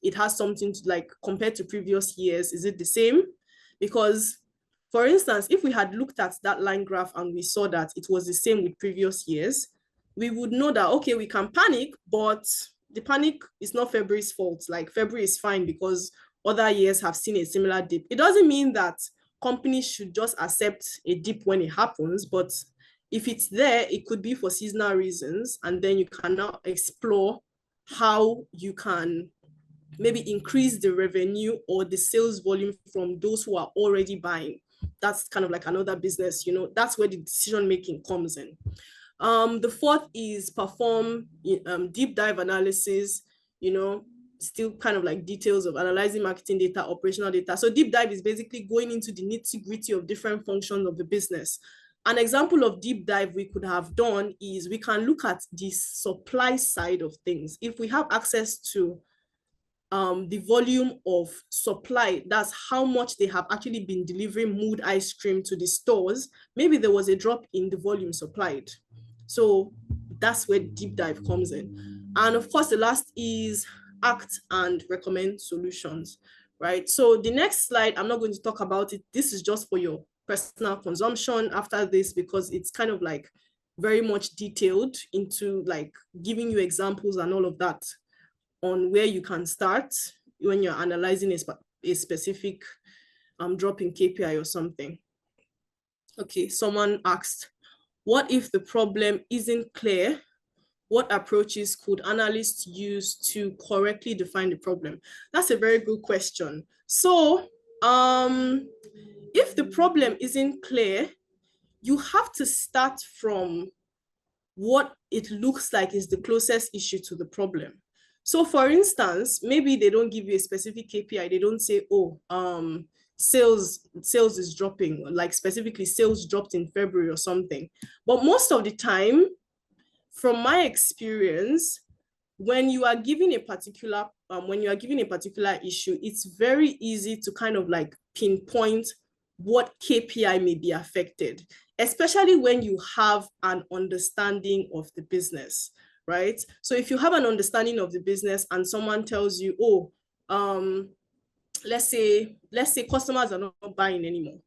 it has something to, like, compared to previous years, is it the same? Because, for instance, if we had looked at that line graph and we saw that it was the same with previous years, we would know that, okay, we can panic, but the panic is not February's fault. Like, February is fine because other years have seen a similar dip. It doesn't mean that companies should just accept a dip when it happens, but if it's there, it could be for seasonal reasons, and then you can now explore how you can maybe increase the revenue or the sales volume from those who are already buying. That's kind of like another business, that's where the decision making comes in. The fourth is perform deep dive analysis, still kind of like details of analyzing marketing data, operational data. So deep dive is basically going into the nitty-gritty of different functions of the business. An example of deep dive we could have done is we can look at the supply side of things. If we have access to the volume of supply, that's how much they have actually been delivering Mood Ice Cream to the stores, maybe there was a drop in the volume supplied. So that's where deep dive comes in. And of course, the last is act and recommend solutions, right? So the next slide, I'm not going to talk about it. This is just for your personal consumption after this, because it's kind of like very much detailed into like giving you examples and all of that on where you can start when you're analyzing a specific drop in KPI or something. Okay, someone asked, what if the problem isn't clear? What approaches could analysts use to correctly define the problem? That's a very good question. So if the problem isn't clear, you have to start from what it looks like is the closest issue to the problem. So for instance, maybe they don't give you a specific KPI. They don't say, oh, sales is dropping, like specifically sales dropped in February or something. But most of the time, from my experience, when you are given a particular issue, it's very easy to kind of like pinpoint what KPI may be affected, especially when you have an understanding of the business, right? So if you have an understanding of the business and someone tells you, oh, let's say customers are not buying anymore.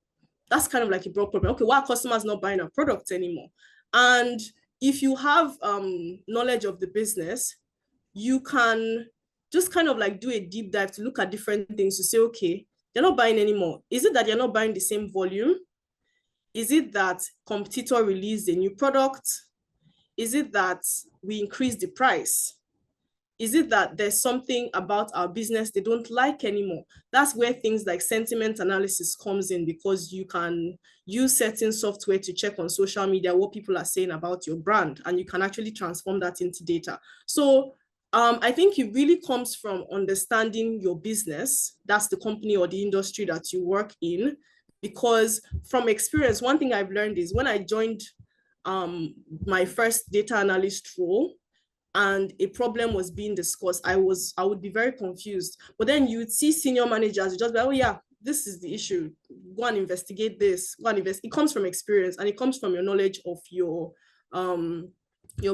That's kind of like a broad problem. Okay, why are customers not buying our products anymore? And if you have knowledge of the business, you can just kind of like do a deep dive to look at different things to say, okay, they're not buying anymore. Is it that they're not buying the same volume? Is it that competitor released a new product? Is it that we increased the price? Is it that there's something about our business they don't like anymore? That's where things like sentiment analysis comes in, because you can use certain software to check on social media what people are saying about your brand, and you can actually transform that into data. So I think it really comes from understanding your business. That's the company or the industry that you work in. Because from experience, one thing I've learned is when I joined my first data analyst role, and a problem was being discussed, I would be very confused. But then you would see senior managers just be like, oh yeah, this is the issue. Go and investigate this. Go and invest. It comes from experience, and it comes from your knowledge of your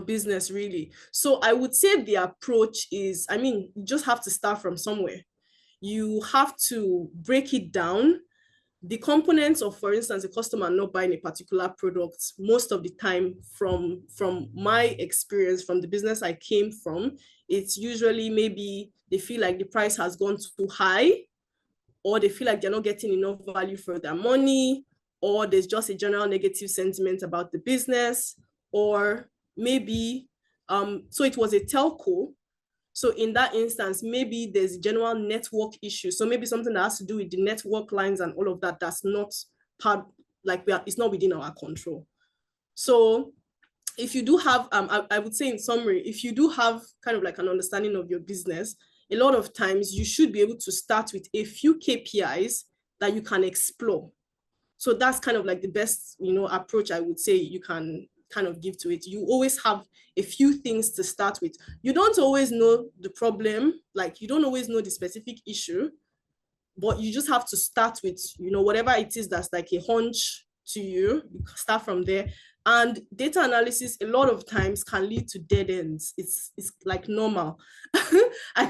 business, really. So I would say the approach is, I mean, you just have to start from somewhere. You have to break it down. The components of, for instance, a customer not buying a particular product, most of the time, from my experience, from the business I came from, it's usually maybe they feel like the price has gone too high, or they feel like they're not getting enough value for their money, or there's just a general negative sentiment about the business, or maybe, so it was a telco. So in that instance, maybe there's a general network issue. So maybe something that has to do with the network lines and all of that, that's not part, like it's not within our control. So if you do have, I would say in summary, if you do have kind of like an understanding of your business, a lot of times you should be able to start with a few KPIs that you can explore. So that's kind of like the best, approach I would say you can kind of give to it. You always have a few things to start with. You don't always know the problem, like you don't always know the specific issue, but you just have to start with, whatever it is that's like a hunch to you, start from there. And data analysis a lot of times can lead to dead ends. It's like normal. I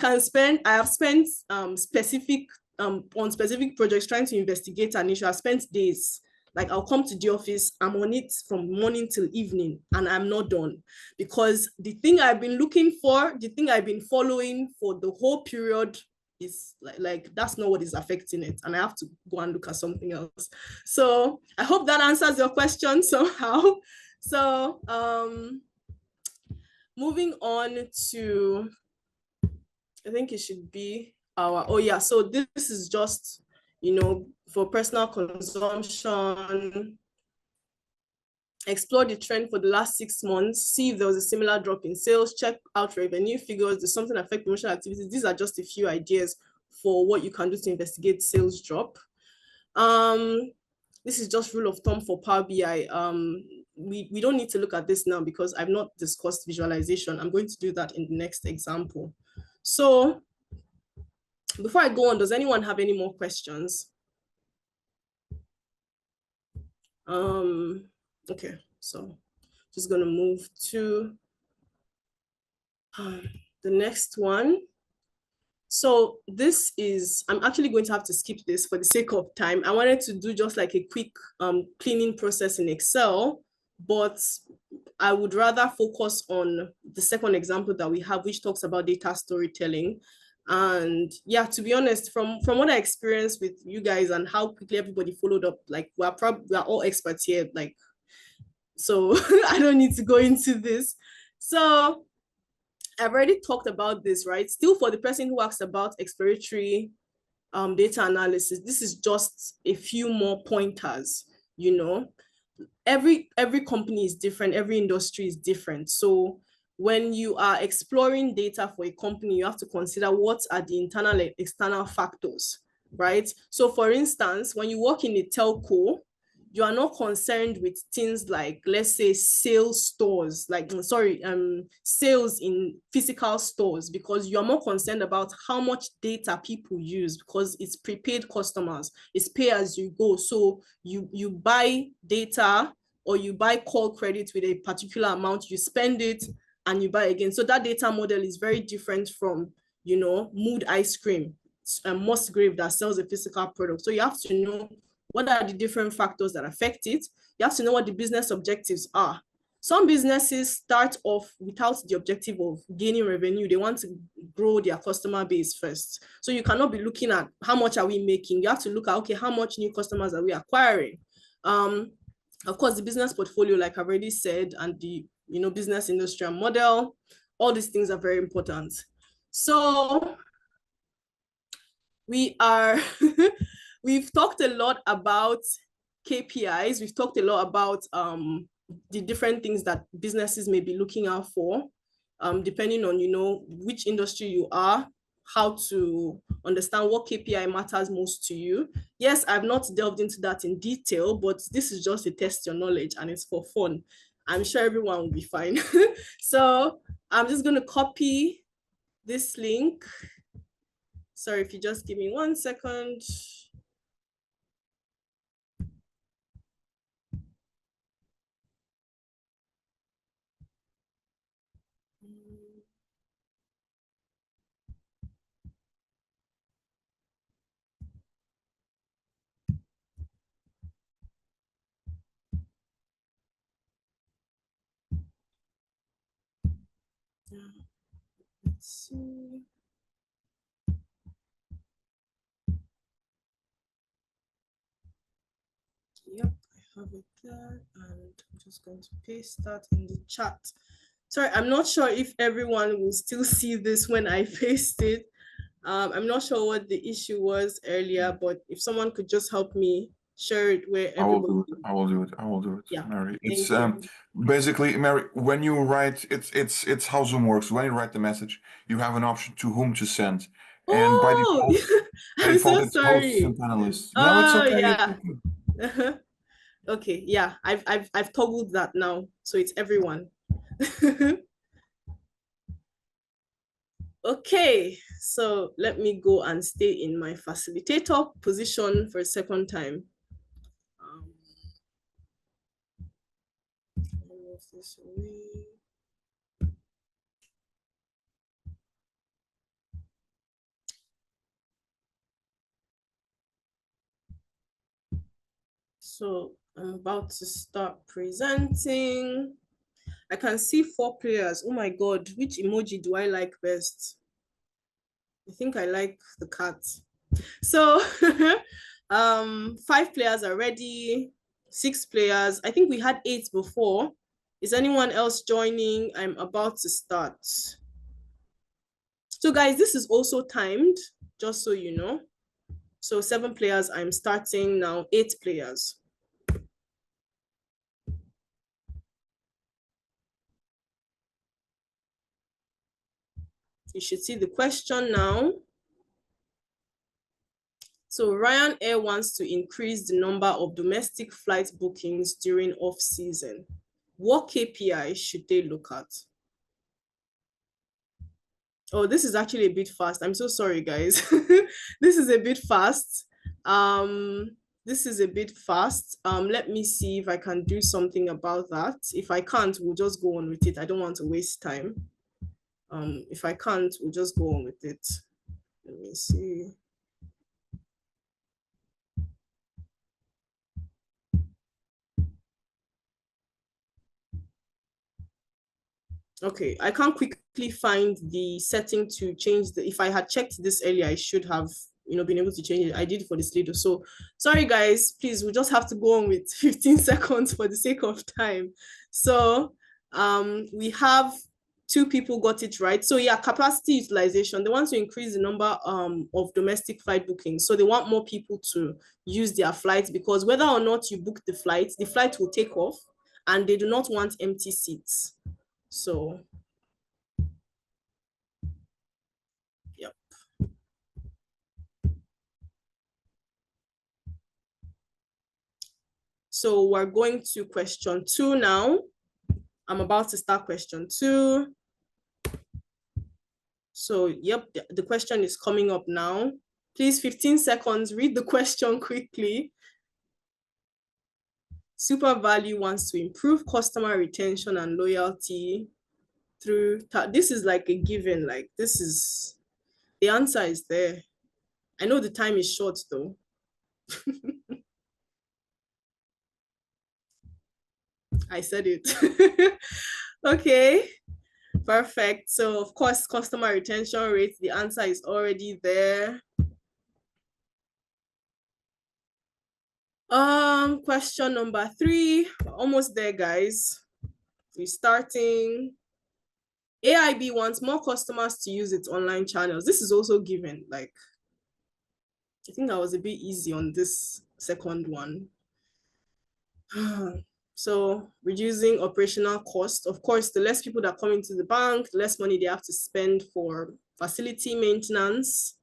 have spent specific on specific projects trying to investigate an issue. I've spent days. Like I'll come to the office, I'm on it from morning till evening, and I'm not done, because the thing I've been looking for, the thing I've been following for the whole period is like that's not what is affecting it, and I have to go and look at something else. So I hope that answers your question somehow. So moving on to, I think it should be oh yeah, so this is just, for personal consumption. Explore the trend for the last 6 months, see if there was a similar drop in sales, check out revenue figures, does something affect promotional activities? These are just a few ideas for what you can do to investigate sales drop. This is just rule of thumb for Power BI. We don't need to look at this now because I've not discussed visualization. I'm going to do that in the next example. So before I go on, does anyone have any more questions? Okay, so just gonna move to the next one. So this is, I'm actually going to have to skip this for the sake of time. I wanted to do just like a quick cleaning process in Excel, but I would rather focus on the second example that we have, which talks about data storytelling. And yeah, to be honest, from what I experienced with you guys and how quickly everybody followed up, like we're all experts here, like, so I don't need to go into this. So I've already talked about this, right? Still, for the person who asks about exploratory data analysis, this is just a few more pointers. Every company is different, every industry is different. So when you are exploring data for a company, you have to consider what are the internal and external factors, right? So for instance, when you work in a telco, you are not concerned with things like, let's say, sales stores, like, sorry, sales in physical stores, because you're more concerned about how much data people use, because it's prepaid customers, it's pay as you go. So you buy data, or you buy call credit with a particular amount, you spend it and you buy again. So that data model is very different from, Mood ice cream, Musgrave, that sells a physical product. So you have to know what are the different factors that affect it. You have to know what the business objectives are. Some businesses start off without the objective of gaining revenue. They want to grow their customer base first. So you cannot be looking at how much are we making. You have to look at, okay, how much new customers are we acquiring? Of course, the business portfolio, like I've already said, and the business industrial model, all these things are very important. So we are we've talked a lot about KPIs. We've talked a lot about the different things that businesses may be looking out for, depending on which industry you are, how to understand what KPI matters most to you. Yes, I've not delved into that in detail, but this is just to test your knowledge and it's for fun. I'm sure everyone will be fine. So I'm just going to copy this link. Sorry, if you just give me 1 second. Let's see. Yep, I have it there, and I'm just going to paste that in the chat. Sorry, I'm not sure if everyone will still see this when I paste it. I'm not sure what the issue was earlier, but if someone could just help me share it where everybody. I will do it. Yeah, Mary. thank It's you. basically, Mary, when you write, it's how Zoom works. When you write the message, you have an option to whom to send. And Oh, by I'm default, so it's hosts and sorry. panelists. No, it's Oh, okay. It's yeah. okay. Okay, yeah, I've toggled that now, so it's everyone. Okay, so let me go and stay in my facilitator position for a second time. Move this away. So I'm about to start presenting. I can see 4 players. Oh my God, which emoji do I like best? I think I like the cat. So 5 players are ready, 6 players. I think we had 8 before. Is anyone else joining? I'm about to start. So guys, this is also timed, just so you know. So 7 players, I'm starting now, 8 players. You should see the question now. So Ryanair wants to increase the number of domestic flight bookings during off-season. What KPI should they look at? Oh, this is actually a bit fast. I'm so sorry, guys. This is a bit fast. This is a bit fast. Let me see if I can do something about that. If I can't, we'll just go on with it. I don't want to waste time. If I can't, we'll just go on with it. Let me see. Okay, I can't quickly find the setting to change the, if I had checked this earlier, I should have, been able to change it. I did for the Slido. So sorry guys, please, we just have to go on with 15 seconds for the sake of time. So we have 2 people got it right. So yeah, capacity utilization. They want to increase the number of domestic flight bookings. So they want more people to use their flights, because whether or not you book the flight will take off, and they do not want empty seats. So, yep. So we're going to question 2 now. I'm about to start question 2. So, yep, the question is coming up now. Please, 15 seconds, read the question quickly. Super Value wants to improve customer retention and loyalty through, this is like a given, like this is, the answer is there. I know the time is short though. I said it. Okay, perfect. So of course, customer retention rate, the answer is already there. Question number 3, we're almost there, guys. We're starting. AIB wants more customers to use its online channels. This is also given. Like, I think I was a bit easy on this second one. So reducing operational cost. Of course, the less people that come into the bank, the less money they have to spend for facility maintenance.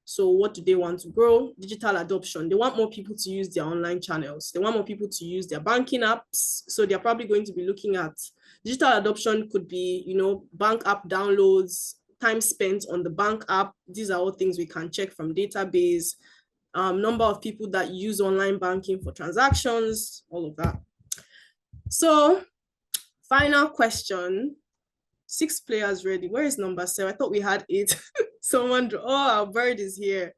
So what do they want to grow? Digital adoption. They want more people to use their online channels. They want more people to use their banking apps. So they're probably going to be looking at digital adoption could be, you know, bank app downloads, time spent on the bank app. These are all things we can check from database. Number of people that use online banking for transactions, all of that. So final question. 6 players ready. Where is number 7? I thought we had 8. Someone, oh, our bird is here.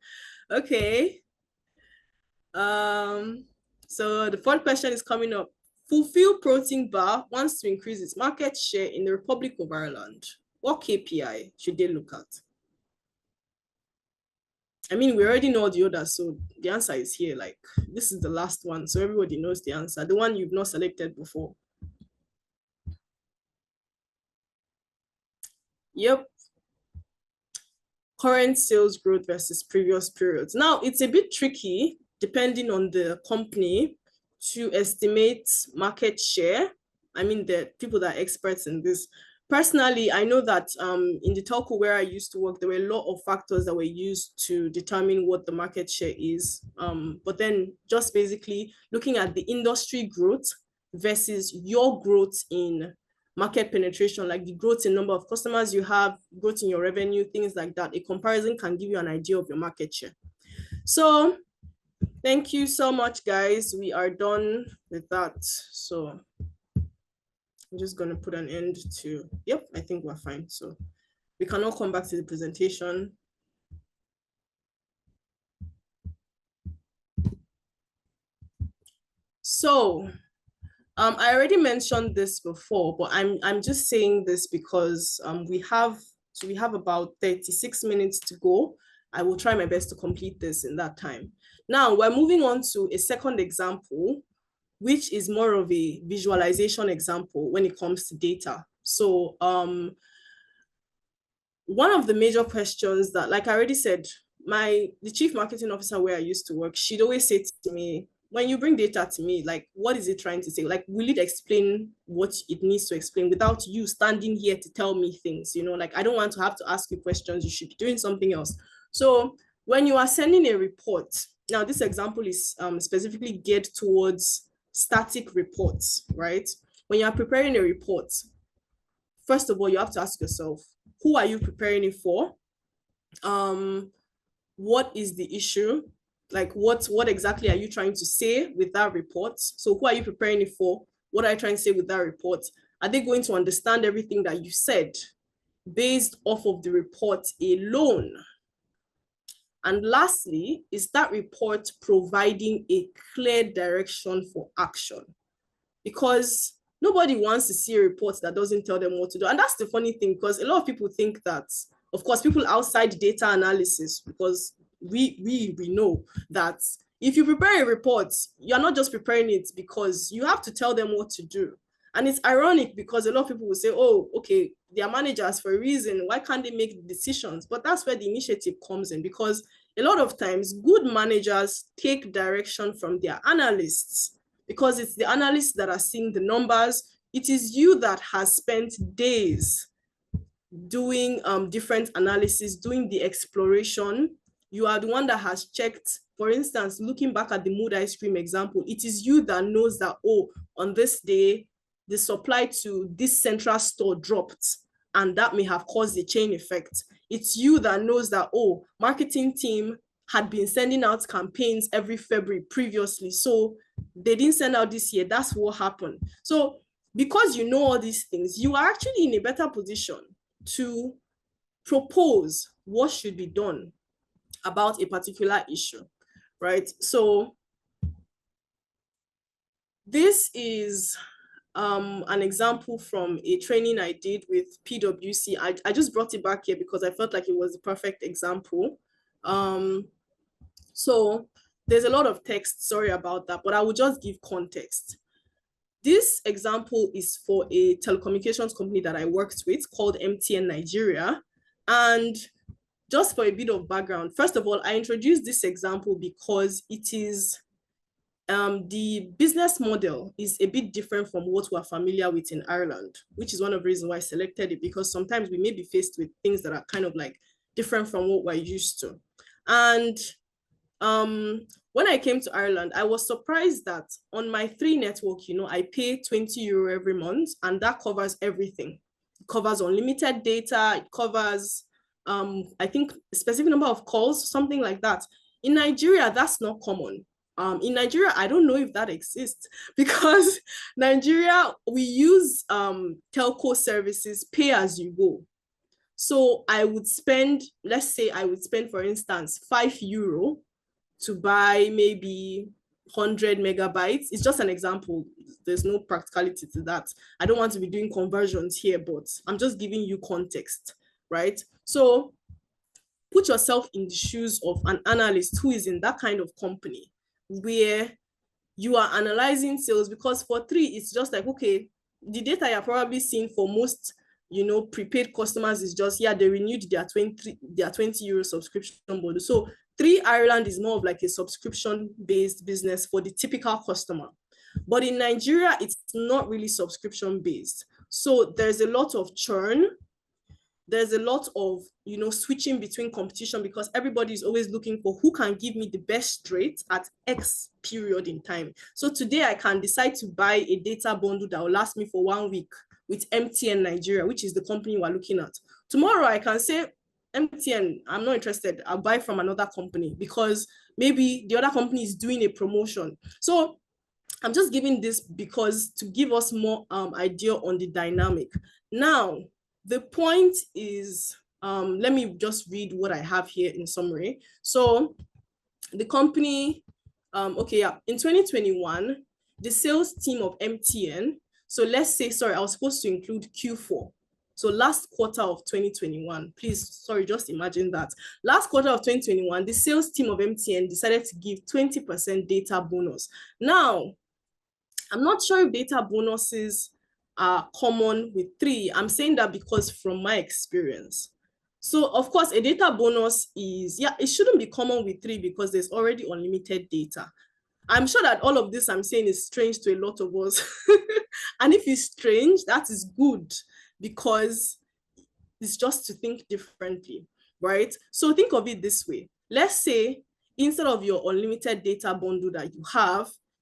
Okay. So the 4th question is coming up. Fulfill Protein Bar wants to increase its market share in the Republic of Ireland. What KPI should they look at? I mean, we already know the others, so the answer is here. Like, this is the last one, so everybody knows the answer. The one you've not selected before. Yep. Current sales growth versus previous periods. Now, it's a bit tricky, depending on the company, to estimate market share. I mean, the people that are experts in this. Personally, I know that in the telco where I used to work, there were a lot of factors that were used to determine what the market share is. But then just basically looking at the industry growth versus your growth in market penetration, like the growth in number of customers you have, growth in your revenue, things like that. A comparison can give you an idea of your market share. So thank you so much, guys. We are done with that. So I'm just going to put an end to, yep, I think we're fine. So we can all come back to the presentation. So I already mentioned this before, but I'm just saying this because we have about 36 minutes to go. I will try my best to complete this in that time. Now we're moving on to a second example, which is more of a visualization example when it comes to data. So one of the major questions that, like I already said, the chief marketing officer where I used to work, she'd always say to me, when you bring data to me, like, what is it trying to say? Like, will it explain what it needs to explain without you standing here to tell me things? You know, like, I don't want to have to ask you questions. You should be doing something else. So when you are sending a report, now this example is specifically geared towards static reports, right? When you are preparing a report, first of all, you have to ask yourself, who are you preparing it for? What is the issue? Like, what exactly are you trying to say with that report? So who are you preparing it for? What are you trying to say with that report? Are they going to understand everything that you said based off of the report alone? And lastly, is that report providing a clear direction for action? Because nobody wants to see a report that doesn't tell them what to do. And that's the funny thing, because a lot of people think that, of course, people outside data analysis, because we know that if you prepare a report, you're not just preparing it because you have to tell them what to do. And it's ironic because a lot of people will say, oh, okay, they are managers for a reason. Why can't they make decisions? But that's where the initiative comes in, because a lot of times good managers take direction from their analysts, because it's the analysts that are seeing the numbers. It is you that has spent days doing different analysis, doing the exploration. You are the one that has checked for instance, looking back at the Mood ice cream example, it is you that knows that, oh, on this day, the supply to this central store dropped, and that may have caused a chain effect. It's you that knows that, oh, marketing team had been sending out campaigns every February previously, so they didn't send out this year. That's what happened. So because you know all these things, you are actually in a better position to propose what should be done about a particular issue, right? So this is an example from a training I did with PwC. I just brought it back here because I felt like it was the perfect example. So there's a lot of text, sorry about that, but I will just give context. This example is for a telecommunications company that I worked with called MTN Nigeria. And just for a bit of background, first of all, I introduced this example because it is the business model is a bit different from what we're familiar with in Ireland, which is one of the reasons why I selected it, because sometimes we may be faced with things that are kind of like different from what we're used to. And when I came to Ireland, I was surprised that on my 3 network, I pay €20 every month, and that covers everything. It covers unlimited data, it covers, I think, a specific number of calls, something like that. In Nigeria, that's not common. In Nigeria, I don't know if that exists, because Nigeria, we use telco services pay as you go. So I would spend, let's say I would spend, for instance, €5 to buy maybe 100 megabytes. It's just an example. There's no practicality to that. I don't want to be doing conversions here, but I'm just giving you context, right? So put yourself in the shoes of an analyst who is in that kind of company where you are analyzing sales, because for 3, it's just like, okay, the data you're probably seeing for most, prepaid customers is just, yeah, they renewed their €20 subscription model. So 3 Ireland is more of like a subscription-based business for the typical customer. But in Nigeria, it's not really subscription-based. So there's a lot of churn. There's a lot of, switching between competition, because everybody is always looking for who can give me the best rate at X period in time. So today I can decide to buy a data bundle that will last me for 1 week with MTN Nigeria, which is the company we're looking at. Tomorrow I can say, MTN, I'm not interested. I'll buy from another company because maybe the other company is doing a promotion. So I'm just giving this because to give us more idea on the dynamic. Now, the point is, let me just read what I have here in summary. So the company, okay, yeah, in 2021, the sales team of MTN, so let's say, sorry, I was supposed to include Q4. So last quarter of 2021, please, sorry, just imagine that. Last quarter of 2021, the sales team of MTN decided to give 20% data bonus. Now, I'm not sure if data bonuses are common with 3. I'm saying that because from my experience. So of course, a data bonus is, yeah, it shouldn't be common with 3 because there's already unlimited data. I'm sure that all of this I'm saying is strange to a lot of us. And if it's strange, that is good, because it's just to think differently, right? So think of it this way. Let's say instead of your unlimited data bundle that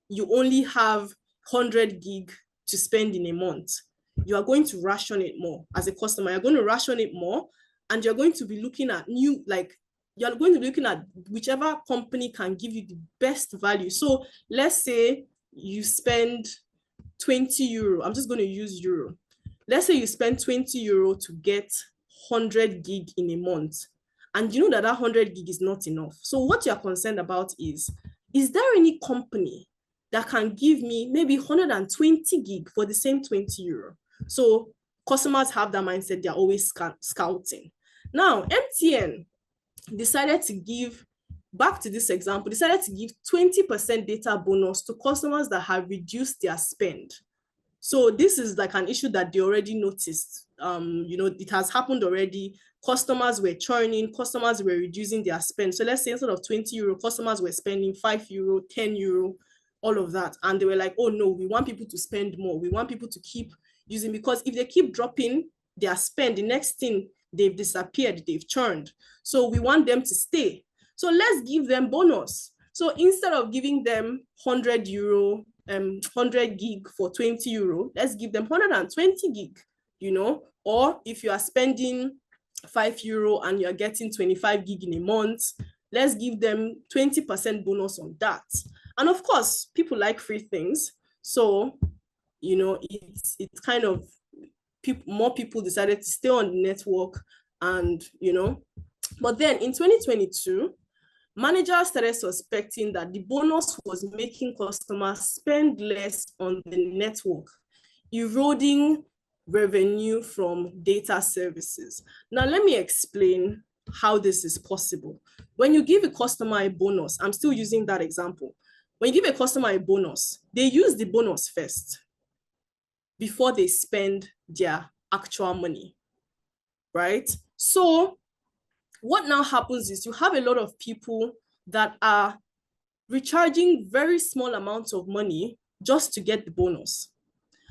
you only have 100 gig to spend in a month. You are going to ration it more as a customer. You're going to ration it more, and you're going to be looking at you're going to be looking at whichever company can give you the best value. So let's say you spend €20. I'm just going to use euro. Let's say you spend €20 to get 100 gig in a month, and you know that 100 gig is not enough. So what you're concerned about is there any company that can give me maybe 120 gig for the same €20? So customers have that mindset. They're always scouting. Now, MTN decided to give, back to this example, decided to give 20% data bonus to customers that have reduced their spend. So this is like an issue that they already noticed. It has happened already. Customers were churning, customers were reducing their spend. So let's say instead of €20, customers were spending €5, €10, all of that. And they were like, oh no, we want people to spend more. We want people to keep using, because if they keep dropping their spend, the next thing, they've disappeared, they've churned. So we want them to stay. So let's give them bonus. So instead of giving them 100 euro, 100 gig for 20 euro, let's give them 120 gig, you know, or if you are spending 5 euro and you're getting 25 gig in a month, let's give them 20% bonus on that. And of course, people like free things. So, you know, it's kind of more people decided to stay on the network and, you know, but then in 2022, managers started suspecting that the bonus was making customers spend less on the network, eroding revenue from data services. Now, let me explain how this is possible. When you give a customer a bonus, I'm still using that example. When you give a customer a bonus, they use the bonus first before they spend their actual money, right? So what now happens is you have a lot of people that are recharging very small amounts of money just to get the bonus.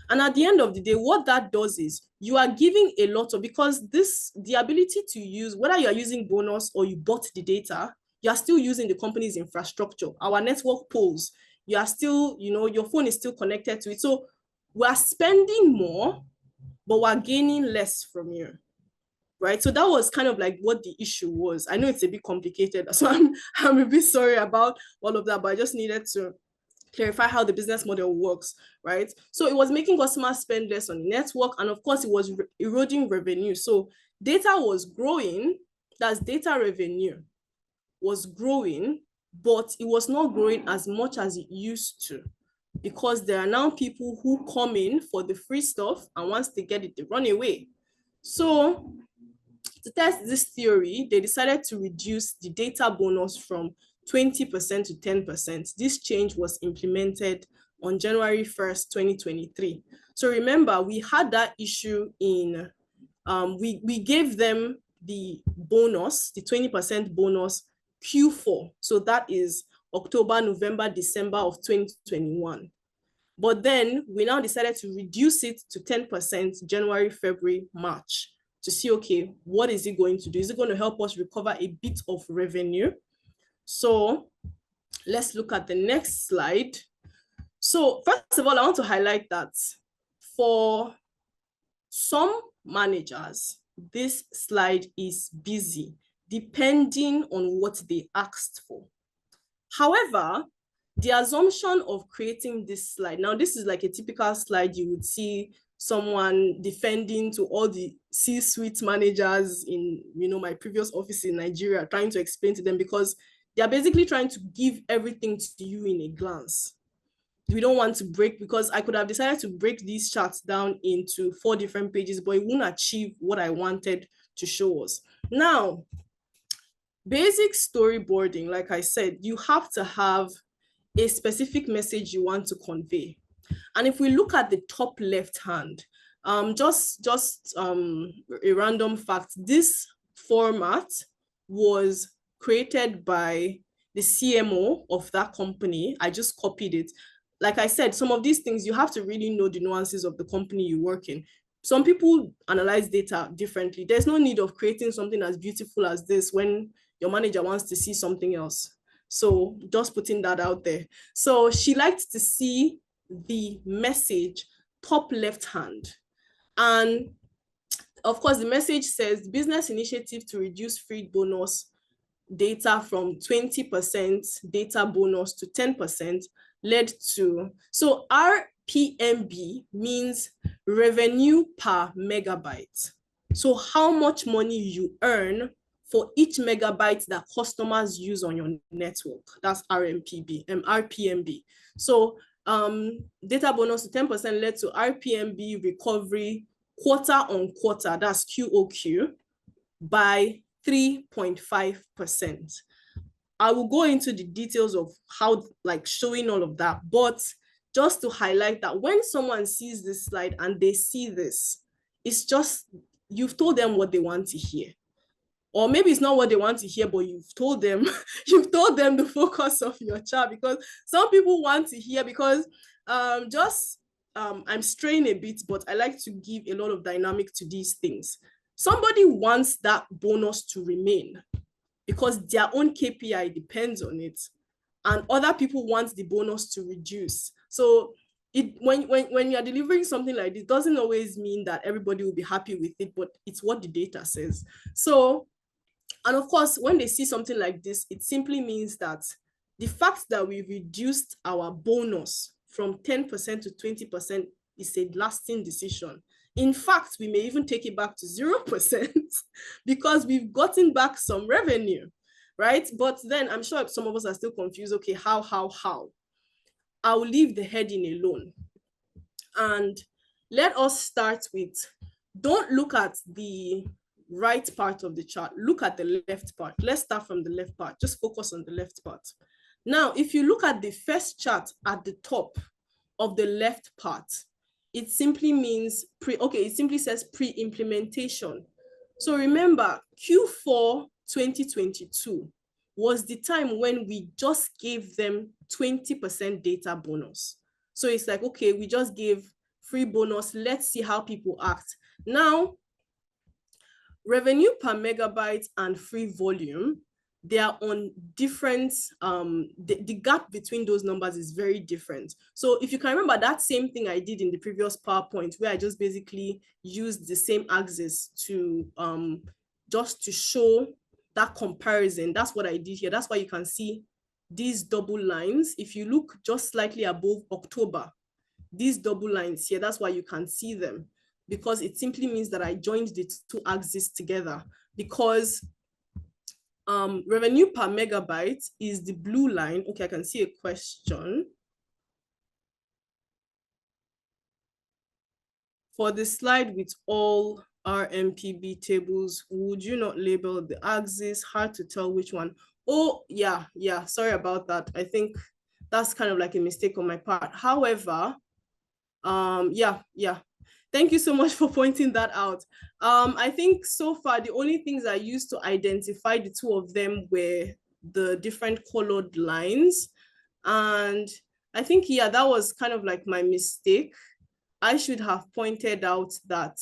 And at the end of the day, what that does is you are giving a lot of, because the ability to use, whether you are using bonus or you bought the data, you are still using the company's infrastructure, our network poles. You are still, you know, your phone is still connected to it. So we're spending more, but we're gaining less from you. Right. So that was kind of like what the issue was. I know it's a bit complicated, so I'm a bit sorry about all of that, but I just needed to clarify how the business model works, right? So it was making customers spend less on the network, and of course it was eroding revenue. So data was growing, that's data revenue was growing, but it was not growing as much as it used to, because there are now people who come in for the free stuff, and once they get it, they run away. So to test this theory, they decided to reduce the data bonus from 20% to 10%. This change was implemented on January 1st, 2023. So remember, we had that issue in, we gave them the bonus, the 20% bonus Q4. So that is October, November, December of 2021. But then we now decided to reduce it to 10% January, February, March, to see, okay, what is it going to do? Is it going to help us recover a bit of revenue? So let's look at the next slide. So first of all, I want to highlight that for some managers, this slide is busy, depending on what they asked for. However, the assumption of creating this slide, now this is like a typical slide you would see someone defending to all the C-suite managers in, you know, my previous office in Nigeria, trying to explain to them, because they're basically trying to give everything to you in a glance. We don't want to break, because I could have decided to break these charts down into 4 different pages, but it wouldn't achieve what I wanted to show us. Now, basic storyboarding, like I said, you have to have a specific message you want to convey. And if we look at the top left hand, just a random fact, this format was created by the CMO of that company. I just copied it. Like I said, some of these things, you have to really know the nuances of the company you work in. Some people analyze data differently. There's no need of creating something as beautiful as this when your manager wants to see something else. So just putting that out there. So she liked to see the message top left hand. And of course, the message says business initiative to reduce free bonus data from 20% data bonus to 10% led to, so RPMB means revenue per megabyte. So how much money you earn for each megabyte that customers use on your network. That's RPMB. So data bonus to 10% led to RPMB recovery quarter on quarter, that's QOQ, by 3.5%. I will go into the details of how, like, showing all of that, but just to highlight that when someone sees this slide and they see this, it's just, you've told them what they want to hear. Or maybe it's not what they want to hear, but you've told them, you've told them the focus of your chat, because some people want to hear, because I'm straying a bit, but I like to give a lot of dynamic to these things. Somebody wants that bonus to remain because their own KPI depends on it. and other people want the bonus to reduce. So when you're delivering something like this, it doesn't always mean that everybody will be happy with it, but it's what the data says. So, and of course, when they see something like this, it simply means that the fact that we reduced our bonus from 10% to 20% is a lasting decision. In fact, we may even take it back to 0% because we've gotten back some revenue, right? But then I'm sure some of us are still confused. Okay, how? I'll leave the heading alone. And let us start with, don't look at the right part of the chart, look at the left part. Let's start from the left part, just focus on the left part. Now, if you look at the first chart at the top of the left part, it simply means it simply says pre-implementation. So remember, Q4 2022 was the time when we just gave them 20% data bonus. So it's like, okay, we just gave free bonus. Let's see how people act. Now, revenue per megabyte and free volume, they are on different, the gap between those numbers is very different. So if you can remember that same thing I did in the previous PowerPoint, where I just basically used the same axis to just to show that comparison, that's what I did here. That's why you can see these double lines. If you look just slightly above October, these double lines here, that's why you can see them, because it simply means that I joined the two axes together, because revenue per megabyte is the blue line. Okay, I can see a question. For the slide with all RMPB tables, would you not label the axis? Hard to tell which one. Oh, yeah, sorry about that. I think that's kind of like a mistake on my part. However, yeah. Thank you so much for pointing that out. I think so far, the only things I used to identify the two of them were the different colored lines. And I think, yeah, that was kind of like my mistake. I should have pointed out that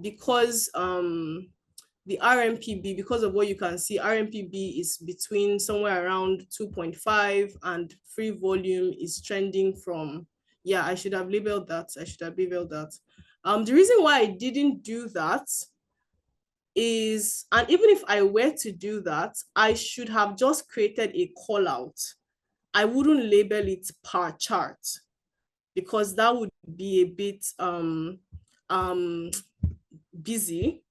because the RMPB, because of what you can see, RMPB is between somewhere around 2.5 and free volume is trending from, yeah, I should have labeled that. The reason why I didn't do that is, and even if I were to do that, I should have just created a call out. I wouldn't label it per chart, because that would be a bit busy.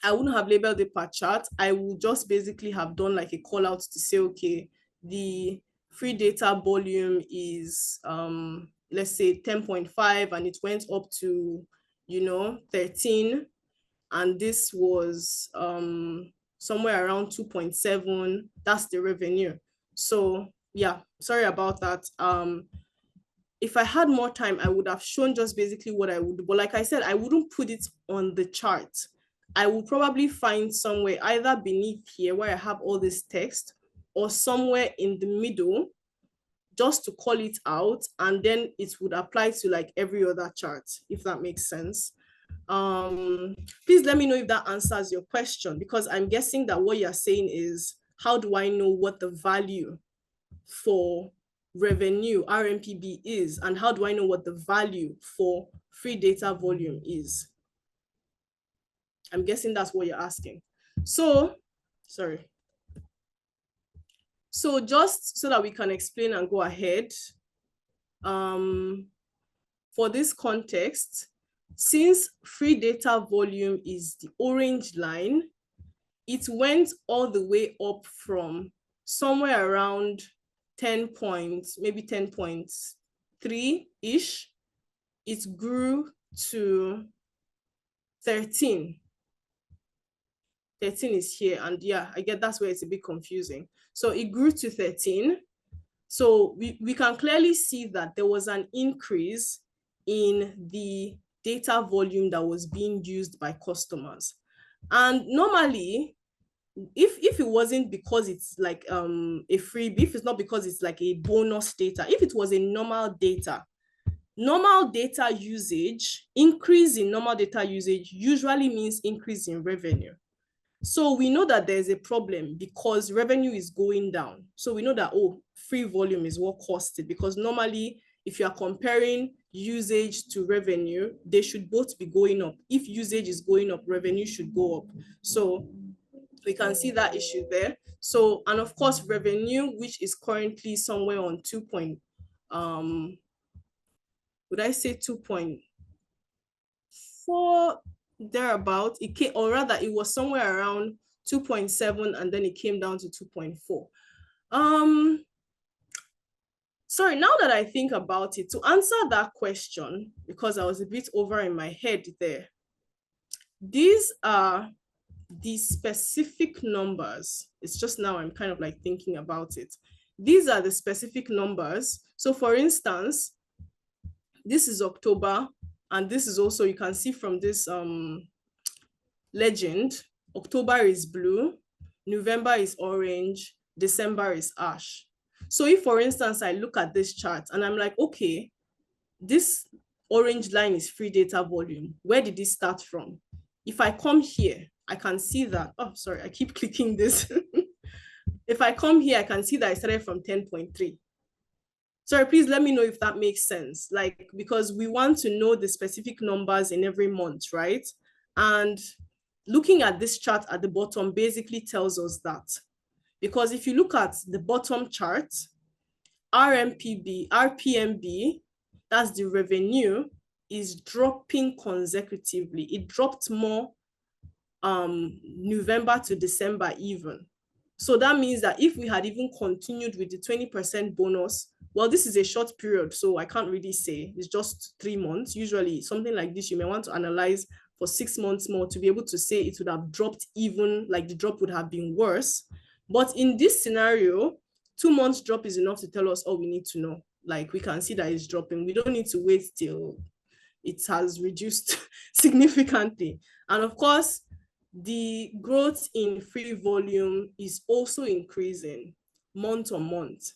I wouldn't have labeled it per chart. I would just basically have done like a call out to say, okay, the free data volume is let's say 10.5 and it went up to 13, and this was somewhere around 2.7. That's the revenue. So yeah, sorry about that. If I had more time, I would have shown just basically what I would do. But like I said, I wouldn't put it on the chart. I will probably find somewhere either beneath here where I have all this text, or somewhere in the middle, just to call it out, and then it would apply to like every other chart, if that makes sense. Please let me know if that answers your question, because I'm guessing that what you're saying is, how do I know what the value for revenue RMPB is, and how do I know what the value for free data volume is? I'm guessing that's what you're asking. So, sorry. So just so that we can explain and go ahead, for this context, since free data volume is the orange line, it went all the way up from somewhere around 10 points, maybe 10.3-ish. It grew to 13. 13 is here, and yeah, I get that's where it's a bit confusing. So it grew to 13. So we can clearly see that there was an increase in the data volume that was being used by customers. And normally, if it wasn't because it's like a freebie, if it's not because it's like a bonus data, if it was a normal data usage, increase in normal data usage usually means increase in revenue. So we know that there's a problem because revenue is going down. So we know that, oh, free volume is what caused it, because normally if you are comparing usage to revenue, they should both be going up. If usage is going up, revenue should go up. So we can see that issue there. So, and of course, revenue, which is currently somewhere on 2 would I say 2.4 thereabout? It came, or rather, it was somewhere around 2.7, and then it came down to 2.4. Sorry, now that I think about it, to answer that question, because I was a bit over in my head there, these are the specific numbers. It's just now I'm kind of like thinking about it. These are the specific numbers. So for instance, this is October, and this is also, you can see from this legend, October is blue, November is orange, December is ash. So if, for instance, I look at this chart and I'm like, okay, this orange line is free data volume. Where did this start from? If I come here, I can see that, oh, sorry, I keep clicking this. If I come here, I can see that I started from 10.3. Sorry, please let me know if that makes sense. Like, because we want to know the specific numbers in every month, right? And looking at this chart at the bottom basically tells us that. Because if you look at the bottom chart, RPMB, that's the revenue, is dropping consecutively. It dropped more November to December even. So that means that if we had even continued with the 20% bonus, well, this is a short period, so I can't really say. It's just 3 months. Usually something like this, you may want to analyze for 6 months more to be able to say it would have dropped even, like the drop would have been worse. But in this scenario, 2 months drop is enough to tell us all we need to know. Like, we can see that it's dropping. We don't need to wait till it has reduced significantly. And of course, the growth in free volume is also increasing month on month.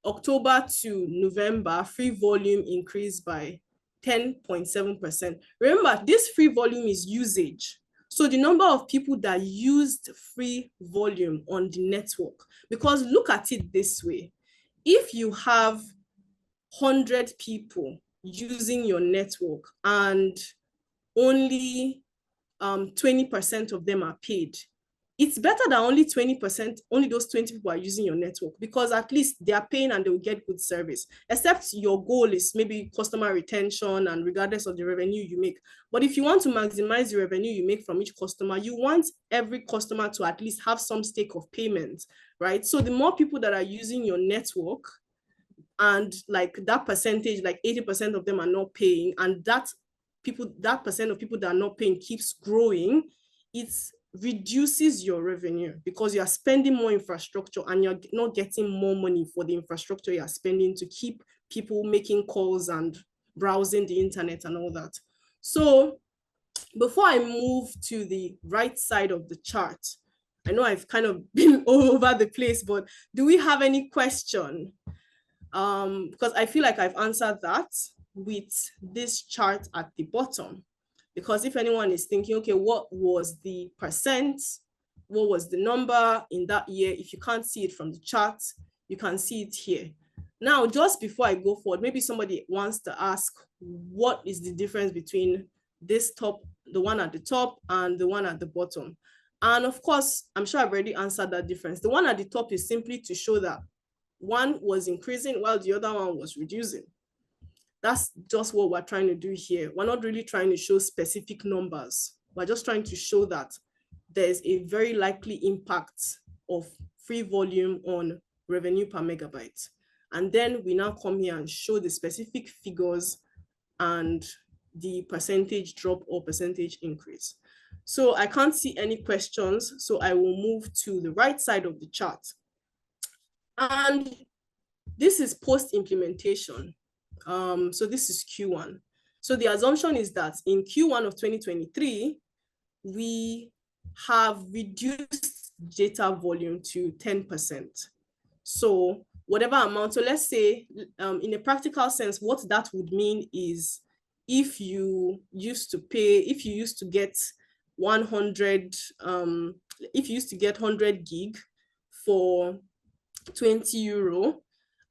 October to November, free volume increased by 10.7%. Remember, this free volume is usage. So the number of people that used free volume on the network, because look at it this way. If you have 100 people using your network and only 20% of them are paid, it's better that only 20%, only those 20 people are using your network, because at least they are paying and they will get good service, except your goal is maybe customer retention and regardless of the revenue you make. But if you want to maximize the revenue you make from each customer, you want every customer to at least have some stake of payment, right? So the more people that are using your network, and like that percentage, like 80% of them are not paying, and that percent of people that are not paying keeps growing, it reduces your revenue because you are spending more infrastructure and you're not getting more money for the infrastructure you are spending to keep people making calls and browsing the internet and all that. So before I move to the right side of the chart, I know I've kind of been all over the place, but do we have any question? Because I feel like I've answered that with this chart at the bottom. Because if anyone is thinking, okay, what was the percent? What was the number in that year? If you can't see it from the chart, you can see it here. Now, just before I go forward, maybe somebody wants to ask, what is the difference between this top, the one at the top, and the one at the bottom? And of course, I'm sure I've already answered that difference. The one at the top is simply to show that one was increasing while the other one was reducing. That's just what we're trying to do here. We're not really trying to show specific numbers. We're just trying to show that there's a very likely impact of free volume on revenue per megabyte. And then we now come here and show the specific figures and the percentage drop or percentage increase. So I can't see any questions, so I will move to the right side of the chart. And this is post-implementation. So this is Q1. So the assumption is that in Q1 of 2023, we have reduced data volume to 10%. So whatever amount, so let's say in a practical sense, what that would mean is if you used to get 100, if you used to get 100 gig for 20 euro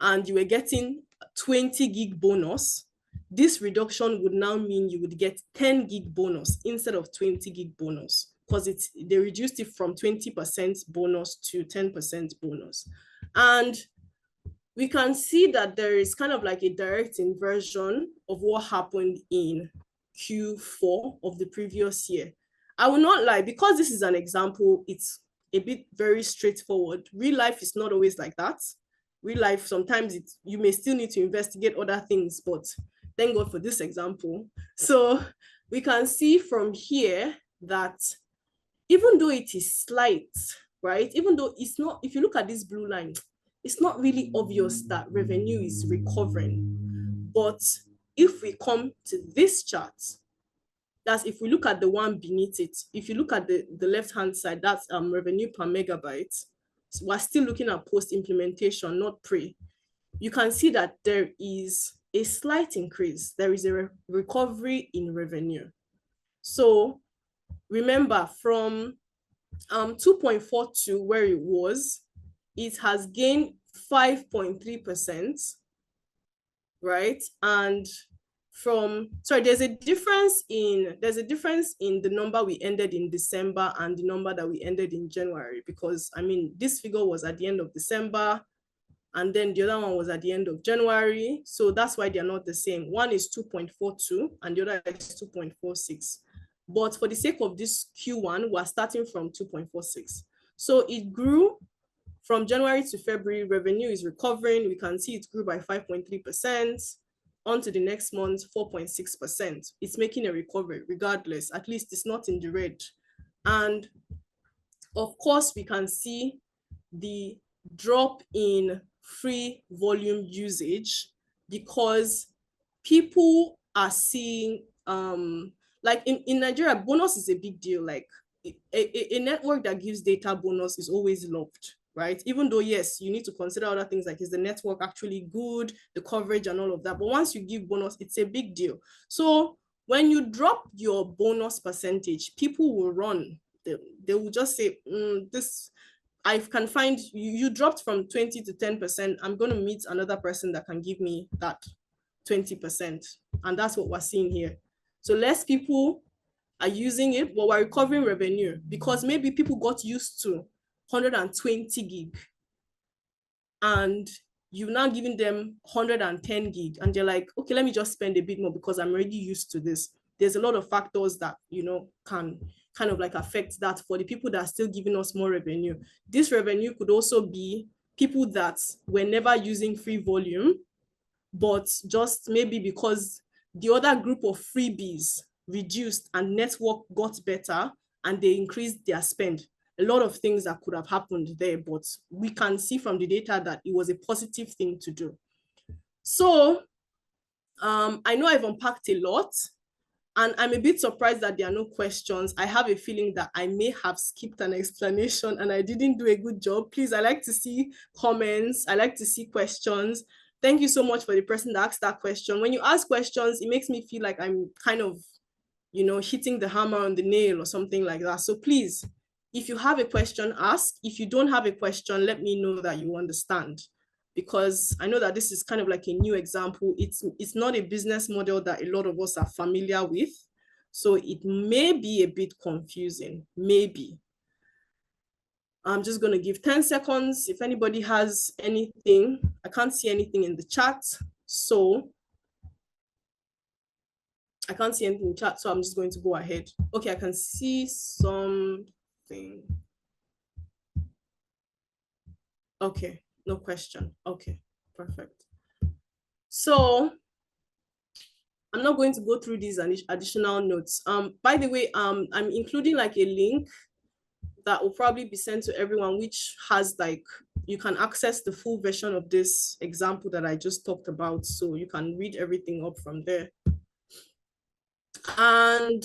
and you were getting 20 gig bonus, this reduction would now mean you would get 10 gig bonus instead of 20 gig bonus, because they reduced it from 20% bonus to 10% bonus. And we can see that there is kind of like a direct inversion of what happened in Q4 of the previous year. I will not lie, because this is an example, it's a bit very straightforward. Real life is not always like that. Real life, sometimes you may still need to investigate other things, but thank God for this example. So we can see from here that even though it is slight, right? Even though it's not, if you look at this blue line, it's not really obvious that revenue is recovering. But if we come to this chart, that's if we look at the one beneath it, if you look at the left-hand side, that's revenue per megabyte. So we're still looking at post-implementation, not pre. You can see that there is a slight increase. There is a recovery in revenue. So remember, from 2.42 where it was, it has gained 5.3%, right? And there's a difference in the number we ended in December and the number that we ended in January, because I mean, this figure was at the end of December and then the other one was at the end of January. So that's why they're not the same. One is 2.42 and the other is 2.46. But for the sake of this Q1, we're starting from 2.46. So it grew from January to February. Revenue is recovering. We can see it grew by 5.3%. On to the next month, 4.6%. It's making a recovery regardless. At least it's not in the red. And of course, we can see the drop in free volume usage, because people are seeing, like in Nigeria, bonus is a big deal. Like a network that gives data bonus is always loved, right? Even though, yes, you need to consider other things like, is the network actually good, the coverage and all of that. But once you give bonus, it's a big deal. So when you drop your bonus percentage, people will run. They will just say, this, I can find, you dropped from 20 to 10%. I'm going to meet another person that can give me that 20%. And that's what we're seeing here. So less people are using it, but we're recovering revenue because maybe people got used to 120 gig and you've now given them 110 gig and they're like, okay, let me just spend a bit more because I'm already used to this. There's a lot of factors that, can kind of like affect that for the people that are still giving us more revenue. This revenue could also be people that were never using free volume, but just maybe because the other group of freebies reduced and network got better and they increased their spend. A lot of things that could have happened there, but we can see from the data that it was a positive thing to do. So I know I've unpacked a lot, and I'm a bit surprised that there are no questions. I have a feeling that I may have skipped an explanation and I didn't do a good job. Please, I like to see comments. I like to see questions. Thank you so much for the person that asked that question. When you ask questions, it makes me feel like I'm kind of, hitting the hammer on the nail or something like that. So please, if you have a question, ask. If you don't have a question, let me know that you understand, because I know that this is kind of like a new example. It's not a business model that a lot of us are familiar with. So it may be a bit confusing, maybe. I'm just going to give 10 seconds. If anybody has anything, I can't see anything in the chat. So I can't see anything in the chat, so I'm just going to go ahead. Okay, I can see something. Okay, no question. Okay, perfect. So I'm not going to go through these additional notes. By the way, I'm including like a link that will probably be sent to everyone, which has like, you can access the full version of this example that I just talked about. So you can read everything up from there. And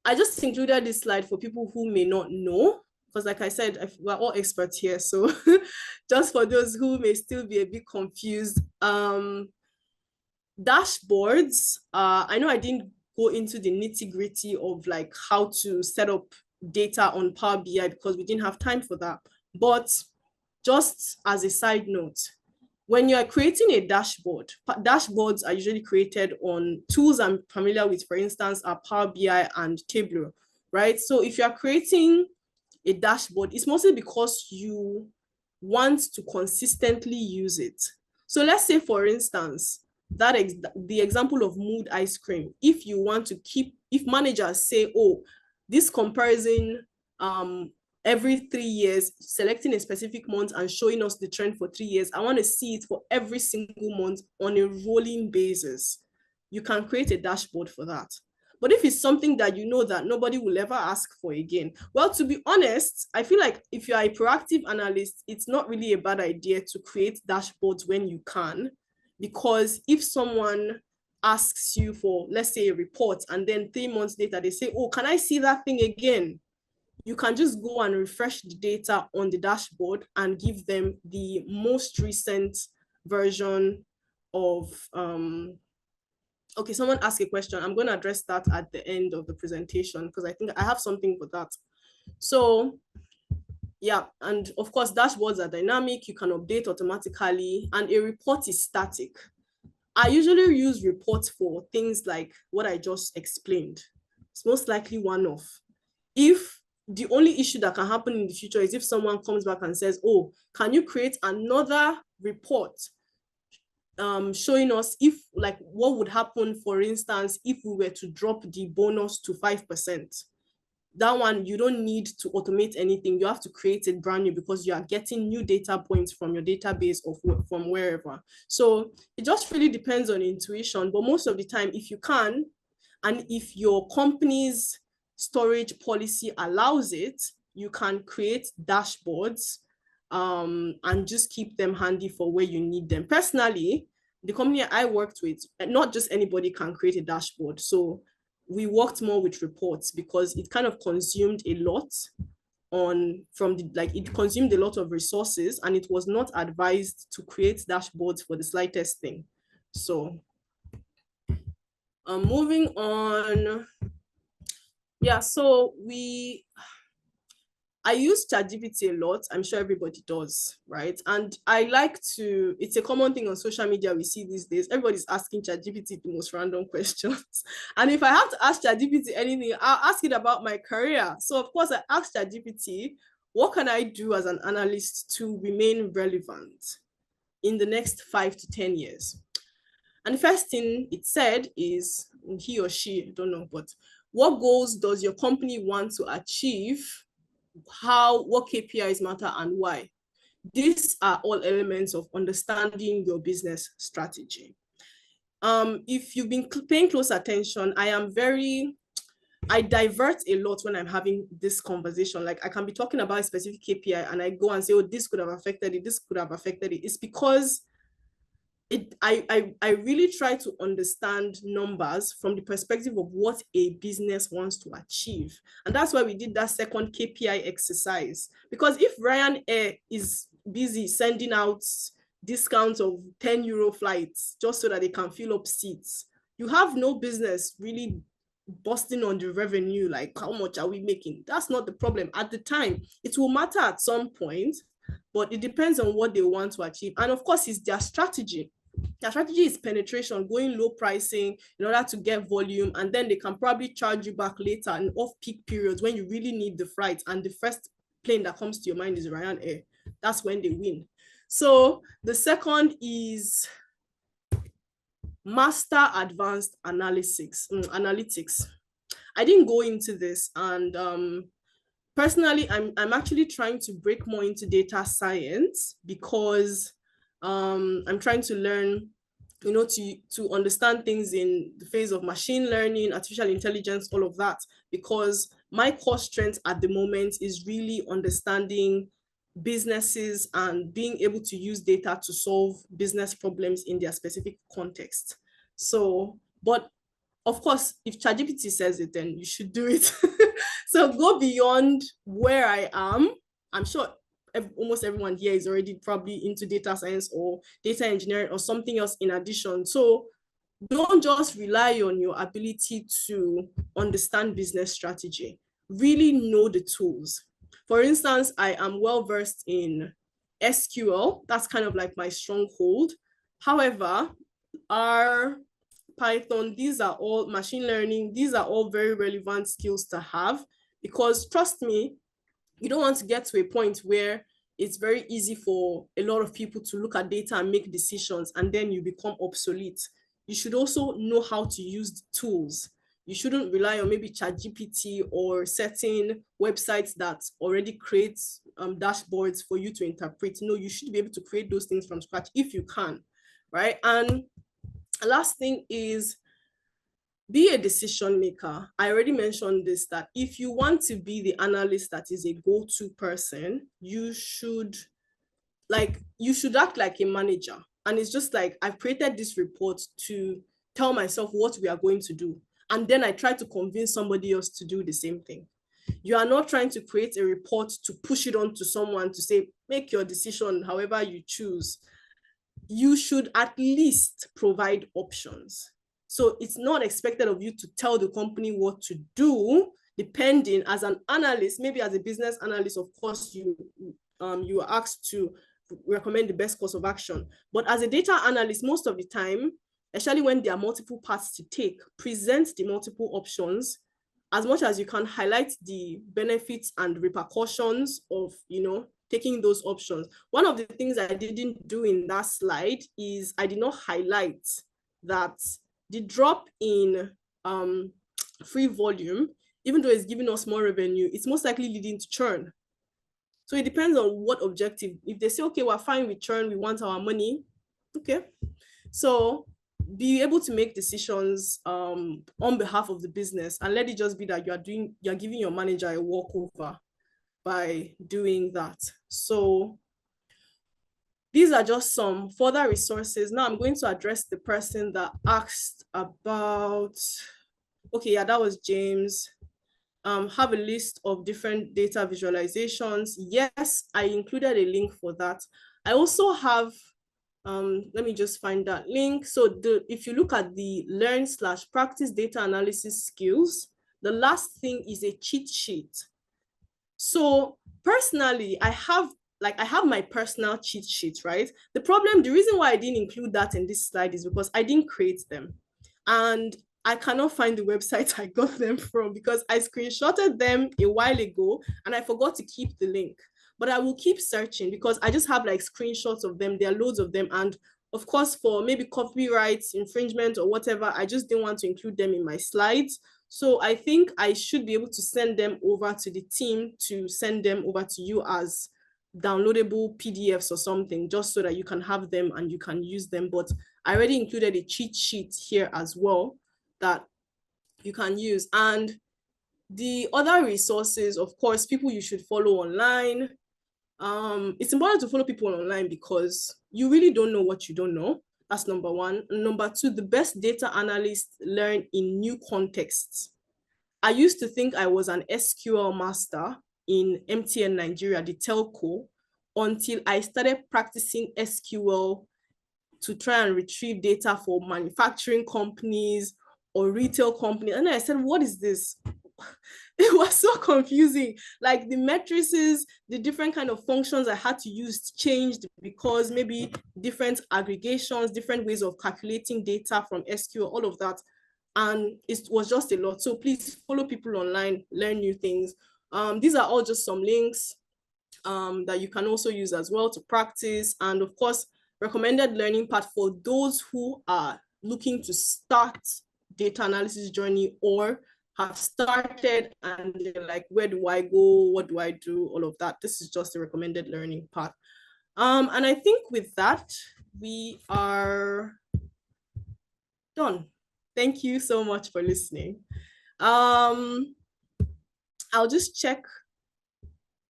I just included this slide for people who may not know, because like I said, we're all experts here. So just for those who may still be a bit confused, Dashboards, I know I didn't go into the nitty-gritty of like how to set up data on Power BI because we didn't have time for that. But just as a side note, when you are creating a dashboard, dashboards are usually created on tools I'm familiar with, for instance, are Power BI and Tableau, right? So if you are creating a dashboard, it's mostly because you want to consistently use it. So let's say, for instance, the example of mood ice cream. If you want to keep, if managers say, oh, this comparison every 3 years, selecting a specific month and showing us the trend for 3 years, I want to see it for every single month on a rolling basis. You can create a dashboard for that. But if it's something that you know that nobody will ever ask for again, well, to be honest, I feel like if you are a proactive analyst, it's not really a bad idea to create dashboards when you can, because if someone asks you for, let's say, a report, and then 3 months later they say, oh, can I see that thing again? You can just go and refresh the data on the dashboard and give them the most recent version of okay, someone asked a question. I'm going to address that at the end of the presentation because I think I have something for that. So yeah, and of course, dashboards are dynamic. You can update automatically, and a report is static. I usually use reports for things like what I just explained. It's most likely one-off. If the only issue that can happen in the future is if someone comes back and says, oh, can you create another report showing us if, like, what would happen, for instance, if we were to drop the bonus to 5%. That one, you don't need to automate anything. You have to create it brand new because you are getting new data points from your database or from wherever. So it just really depends on intuition. But most of the time, if you can, and if your company's storage policy allows it, you can create dashboards and just keep them handy for where you need them. Personally, the company I worked with, not just anybody can create a dashboard. So we worked more with reports because it kind of consumed a lot it consumed a lot of resources, and it was not advised to create dashboards for the slightest thing. So moving on. Yeah, so I use ChatGPT a lot. I'm sure everybody does, right? And it's a common thing on social media we see these days. Everybody's asking ChatGPT the most random questions. And if I have to ask ChatGPT anything, I'll ask it about my career. So of course I asked ChatGPT, what can I do as an analyst to remain relevant in the next 5 to 10 years? And the first thing it said is, he or she, I don't know, but what goals does your company want to achieve? What KPIs matter and why? These are all elements of understanding your business strategy. If you've been paying close attention, I divert a lot when I'm having this conversation. Like I can be talking about a specific KPI and I go and say, oh, this could have affected it, this could have affected it. It's because I really try to understand numbers from the perspective of what a business wants to achieve. And that's why we did that second KPI exercise. Because if Ryanair is busy sending out discounts of €10 flights just so that they can fill up seats, you have no business really busting on the revenue, like how much are we making? That's not the problem at the time. It will matter at some point, but it depends on what they want to achieve. And of course, it's their strategy. Their strategy is penetration, going low pricing in order to get volume, and then they can probably charge you back later in off-peak periods when you really need the flight, and the first plane that comes to your mind is Ryanair. That's when they win. So the second is master advanced analytics. I didn't go into this, and personally, I'm actually trying to break more into data science because I'm trying to learn, to understand things in the phase of machine learning, artificial intelligence, all of that, because my core strength at the moment is really understanding businesses and being able to use data to solve business problems in their specific context. So, but of course, if ChatGPT says it, then you should do it. So go beyond where I am. I'm sure almost everyone here is already probably into data science or data engineering or something else in addition. So don't just rely on your ability to understand business strategy. Really know the tools. For instance, I am well versed in SQL. That's kind of like my stronghold. However, R, Python, these are all machine learning, these are all very relevant skills to have, because trust me, you don't want to get to a point where it's very easy for a lot of people to look at data and make decisions, and then you become obsolete. You should also know how to use the tools. You shouldn't rely on maybe ChatGPT or certain websites that already create dashboards for you to interpret. No, you should be able to create those things from scratch if you can, right? And last thing is, be a decision maker. I already mentioned this, that if you want to be the analyst that is a go-to person, you should act like a manager. And it's just like, I've created this report to tell myself what we are going to do. And then I try to convince somebody else to do the same thing. You are not trying to create a report to push it on to someone to say, make your decision however you choose. You should at least provide options. So it's not expected of you to tell the company what to do, depending. As an analyst, maybe as a business analyst, of course, you are asked to recommend the best course of action. But as a data analyst, most of the time, especially when there are multiple paths to take, present the multiple options as much as you can, highlight the benefits and repercussions of, taking those options. One of the things I didn't do in that slide is I did not highlight that the drop in free volume, even though it's giving us more revenue, it's most likely leading to churn. So it depends on what objective. If they say, okay, we're fine with churn, we want our money, okay. So be able to make decisions on behalf of the business, and let it just be that you're giving your manager a walkover by doing that. So these are just some further resources. Now I'm going to address the person that asked about, okay, yeah, that was James. Have a list of different data visualizations. Yes, I included a link for that. I also have, let me just find that link. So if you look at the learn/practice data analysis skills, the last thing is a cheat sheet. So personally, I have my personal cheat sheet, right? The reason why I didn't include that in this slide is because I didn't create them. And I cannot find the website I got them from, because I screenshotted them a while ago and I forgot to keep the link. But I will keep searching, because I just have like screenshots of them. There are loads of them. And of course, for maybe copyright infringement or whatever, I just didn't want to include them in my slides. So I think I should be able to send them over to the team to send them over to you as downloadable PDFs or something, just so that you can have them and you can use them. But I already included a cheat sheet here as well that you can use. And the other resources, of course, people you should follow online. It's important to follow people online because you really don't know what you don't know. That's number one. And number two, the best data analysts learn in new contexts. I used to think I was an SQL master in MTN Nigeria, the telco, until I started practicing SQL to try and retrieve data for manufacturing companies or retail companies. And I said, what is this? It was so confusing. Like the matrices, the different kind of functions I had to use changed, because maybe different aggregations, different ways of calculating data from SQL, all of that. And it was just a lot. So please follow people online, learn new things. These are all just some links that you can also use as well to practice. And of course, recommended learning path for those who are looking to start data analysis journey or have started and they're like, where do I go? What do I do? All of that. This is just a recommended learning path. And I think with that, we are done. Thank you so much for listening. I'll just check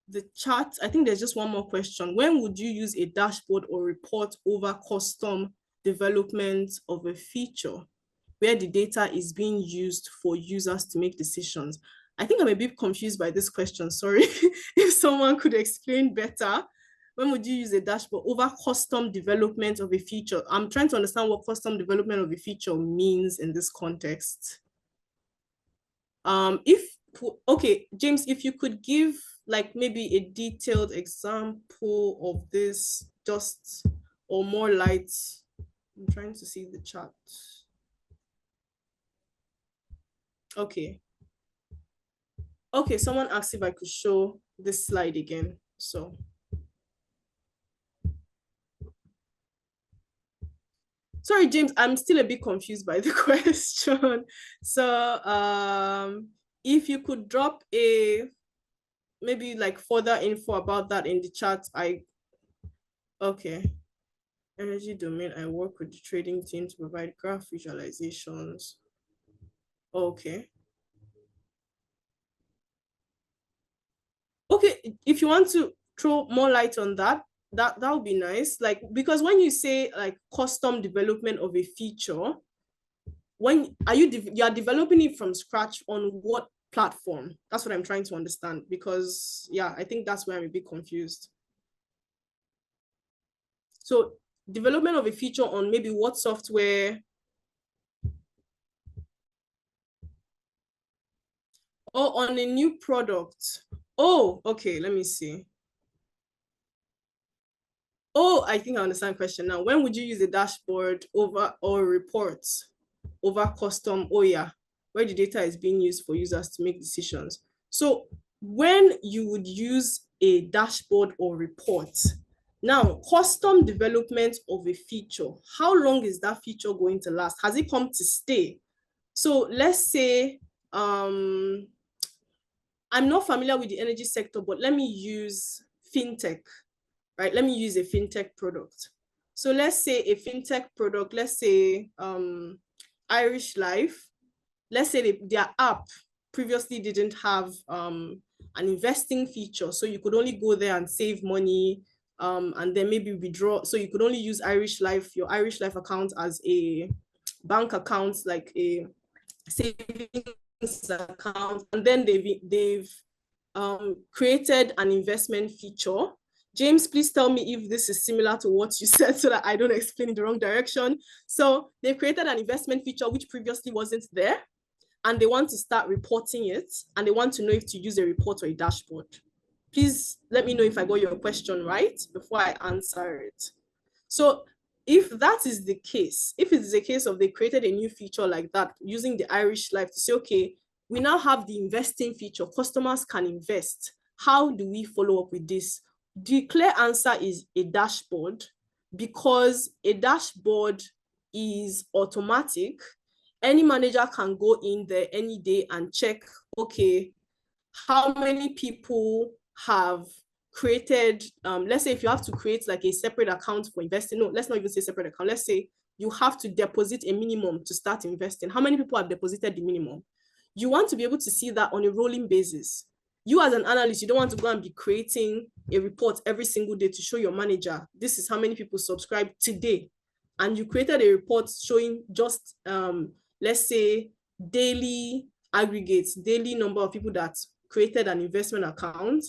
the chat. I think there's just one more question. When would you use a dashboard or report over custom development of a feature where the data is being used for users to make decisions? I think I'm a bit confused by this question. Sorry, if someone could explain better. When would you use a dashboard over custom development of a feature? I'm trying to understand what custom development of a feature means in this context. If okay, James, if you could give like maybe a detailed example of this, just or more light. I'm trying to see the chat. Okay. Okay, someone asked if I could show this slide again. So sorry, James, I'm still a bit confused by the question. So if you could drop a maybe like further info about that in the chat. Okay. Energy domain, I work with the trading team to provide graph visualizations. Okay. Okay, if you want to throw more light on that, that would be nice. Like, because when you say like custom development of a feature, when are you are developing it from scratch on what platform? That's what I'm trying to understand, because yeah, I think that's where I'm a bit confused. So development of a feature on maybe what software? Oh, on a new product. Oh, okay, let me see. Oh, I think I understand the question now. When would you use a dashboard over or reports over custom? Oh yeah, where the data is being used for users to make decisions. So when you would use a dashboard or report, now custom development of a feature, how long is that feature going to last? Has it come to stay? So let's say I'm not familiar with the energy sector, but let me use fintech, right? Let me use a fintech product. So let's say a fintech product, let's say Irish Life, let's say their app previously didn't have an investing feature. So you could only go there and save money and then maybe withdraw. So you could only use Irish Life, your Irish Life account as a bank account, like a savings account. And then they've created an investment feature. James, please tell me if this is similar to what you said so that I don't explain in the wrong direction. So they created an investment feature which previously wasn't there, and they want to start reporting it, and they want to know if to use a report or a dashboard. Please let me know if I got your question right before I answer it. So if that is the case, if it is a case of they created a new feature like that using the Irish Life to say, okay, we now have the investing feature, customers can invest. How do we follow up with this? The clear answer is a dashboard, because a dashboard is automatic. Any manager can go in there any day and check, okay, how many people have created, let's say if you have to create like a separate account for investing, no, let's not even say separate account. Let's say you have to deposit a minimum to start investing. How many people have deposited the minimum? You want to be able to see that on a rolling basis. You as an analyst, you don't want to go and be creating a report every single day to show your manager, this is how many people subscribed today. And you created a report showing just, let's say, daily aggregates, daily number of people that created an investment account.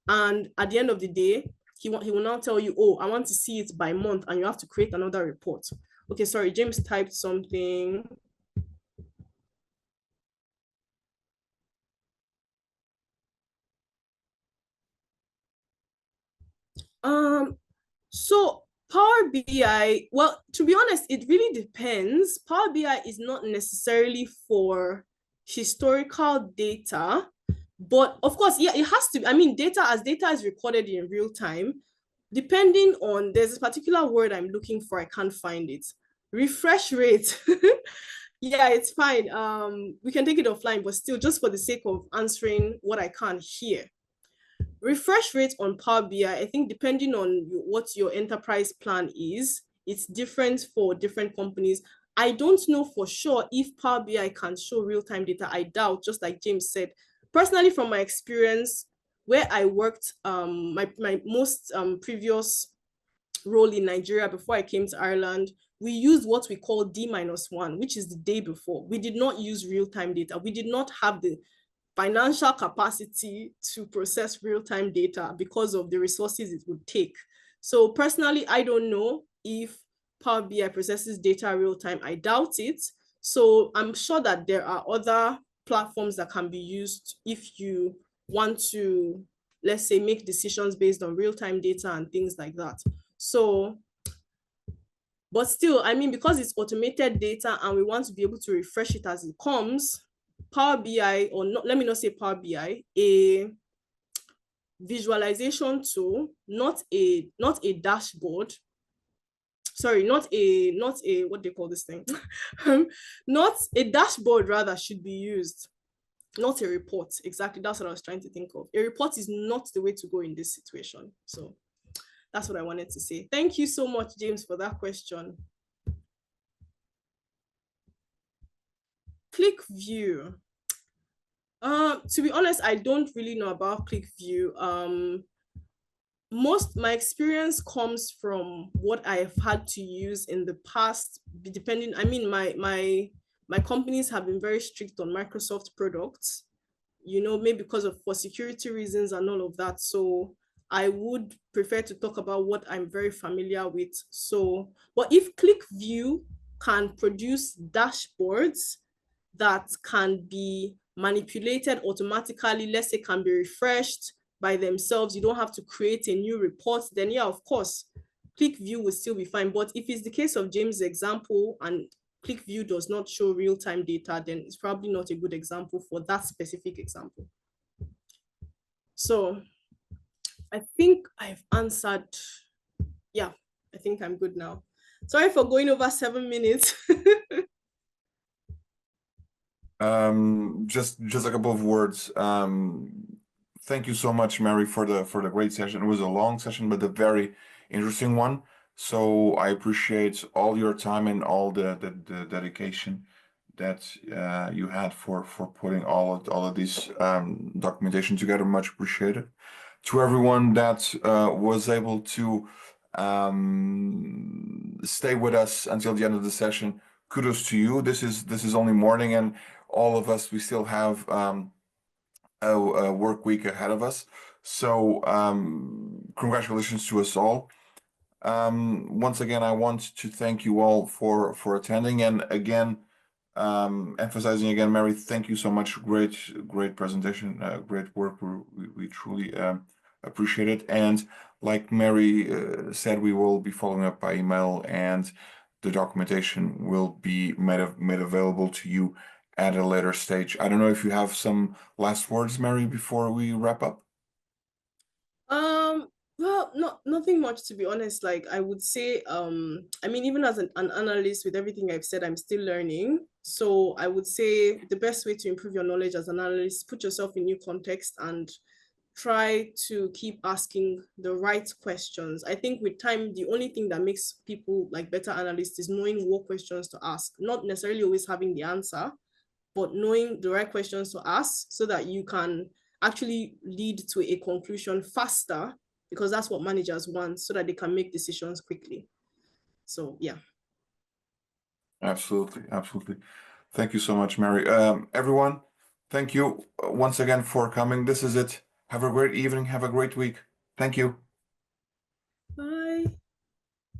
And at the end of the day, he will now tell you, oh, I want to see it by month, and you have to create another report. Okay, sorry, James typed something. So Power BI, well, to be honest, it really depends. Power BI is not necessarily for historical data, but of course, yeah, it has to. I mean, data is recorded in real time, depending on, there's a particular word I'm looking for, I can't find it. Refresh rate. Yeah, it's fine. We can take it offline, but still, just for the sake of answering what I can't hear. Refresh rate on Power BI, I think depending on what your enterprise plan is, it's different for different companies. I don't know for sure if Power BI can show real-time data. I doubt, just like James said. Personally, from my experience, where I worked, my most previous role in Nigeria before I came to Ireland, we used what we call D-1, which is the day before. We did not use real-time data. We did not have the financial capacity to process real-time data because of the resources it would take. So personally, I don't know if Power BI processes data real time. I doubt it. So I'm sure that there are other platforms that can be used if you want to, let's say, make decisions based on real time data and things like that. So, but still, I mean, because it's automated data and we want to be able to refresh it as it comes, Power BI, or not, let me not say Power BI, a visualization tool, not a dashboard, sorry, not a what do they call this thing, not a dashboard rather, should be used, not a report. Exactly, that's what I was trying to think of. A report is not the way to go in this situation. So that's what I wanted to say. Thank you so much, James, for that question. Click view. To be honest, I don't really know about click view. My experience comes from what I've had to use in the past, depending, I mean, my companies have been very strict on Microsoft products, maybe because of for security reasons and all of that. So I would prefer to talk about what I'm very familiar with. So, but if ClickView can produce dashboards that can be manipulated automatically, let's say can be refreshed by themselves, you don't have to create a new report, then yeah, of course, ClickView will still be fine. But if it's the case of James' example and ClickView does not show real-time data, then it's probably not a good example for that specific example. So I think I've answered. Yeah, I think I'm good now. Sorry for going over 7 minutes. Just a couple of words. Thank you so much, Mary, for the great session. It was a long session, but a very interesting one. So I appreciate all your time and all the dedication that you had for putting all of these documentation together. Much appreciated. To everyone that was able to stay with us until the end of the session, kudos to you. This is only morning, and all of us, we still have a work week ahead of us. So congratulations to us all. Once again, I want to thank you all for attending, and again, emphasizing again, Mary, thank you so much. Great presentation, great work. We truly appreciate it. And like Mary said, we will be following up by email, and the documentation will be made available to you at a later stage. I don't know if you have some last words, Mary, before we wrap up. Well, nothing much, to be honest. Like I would say, I mean, even as an analyst, with everything I've said, I'm still learning. So I would say the best way to improve your knowledge as an analyst, put yourself in new context and try to keep asking the right questions. I think with time, the only thing that makes people like better analysts is knowing what questions to ask, not necessarily always having the answer, but knowing the right questions to ask so that you can actually lead to a conclusion faster, because that's what managers want, so that they can make decisions quickly. So yeah. Absolutely. Thank you so much, Mary. Everyone, thank you once again for coming. This is it. Have a great evening. Have a great week. Thank you. Bye.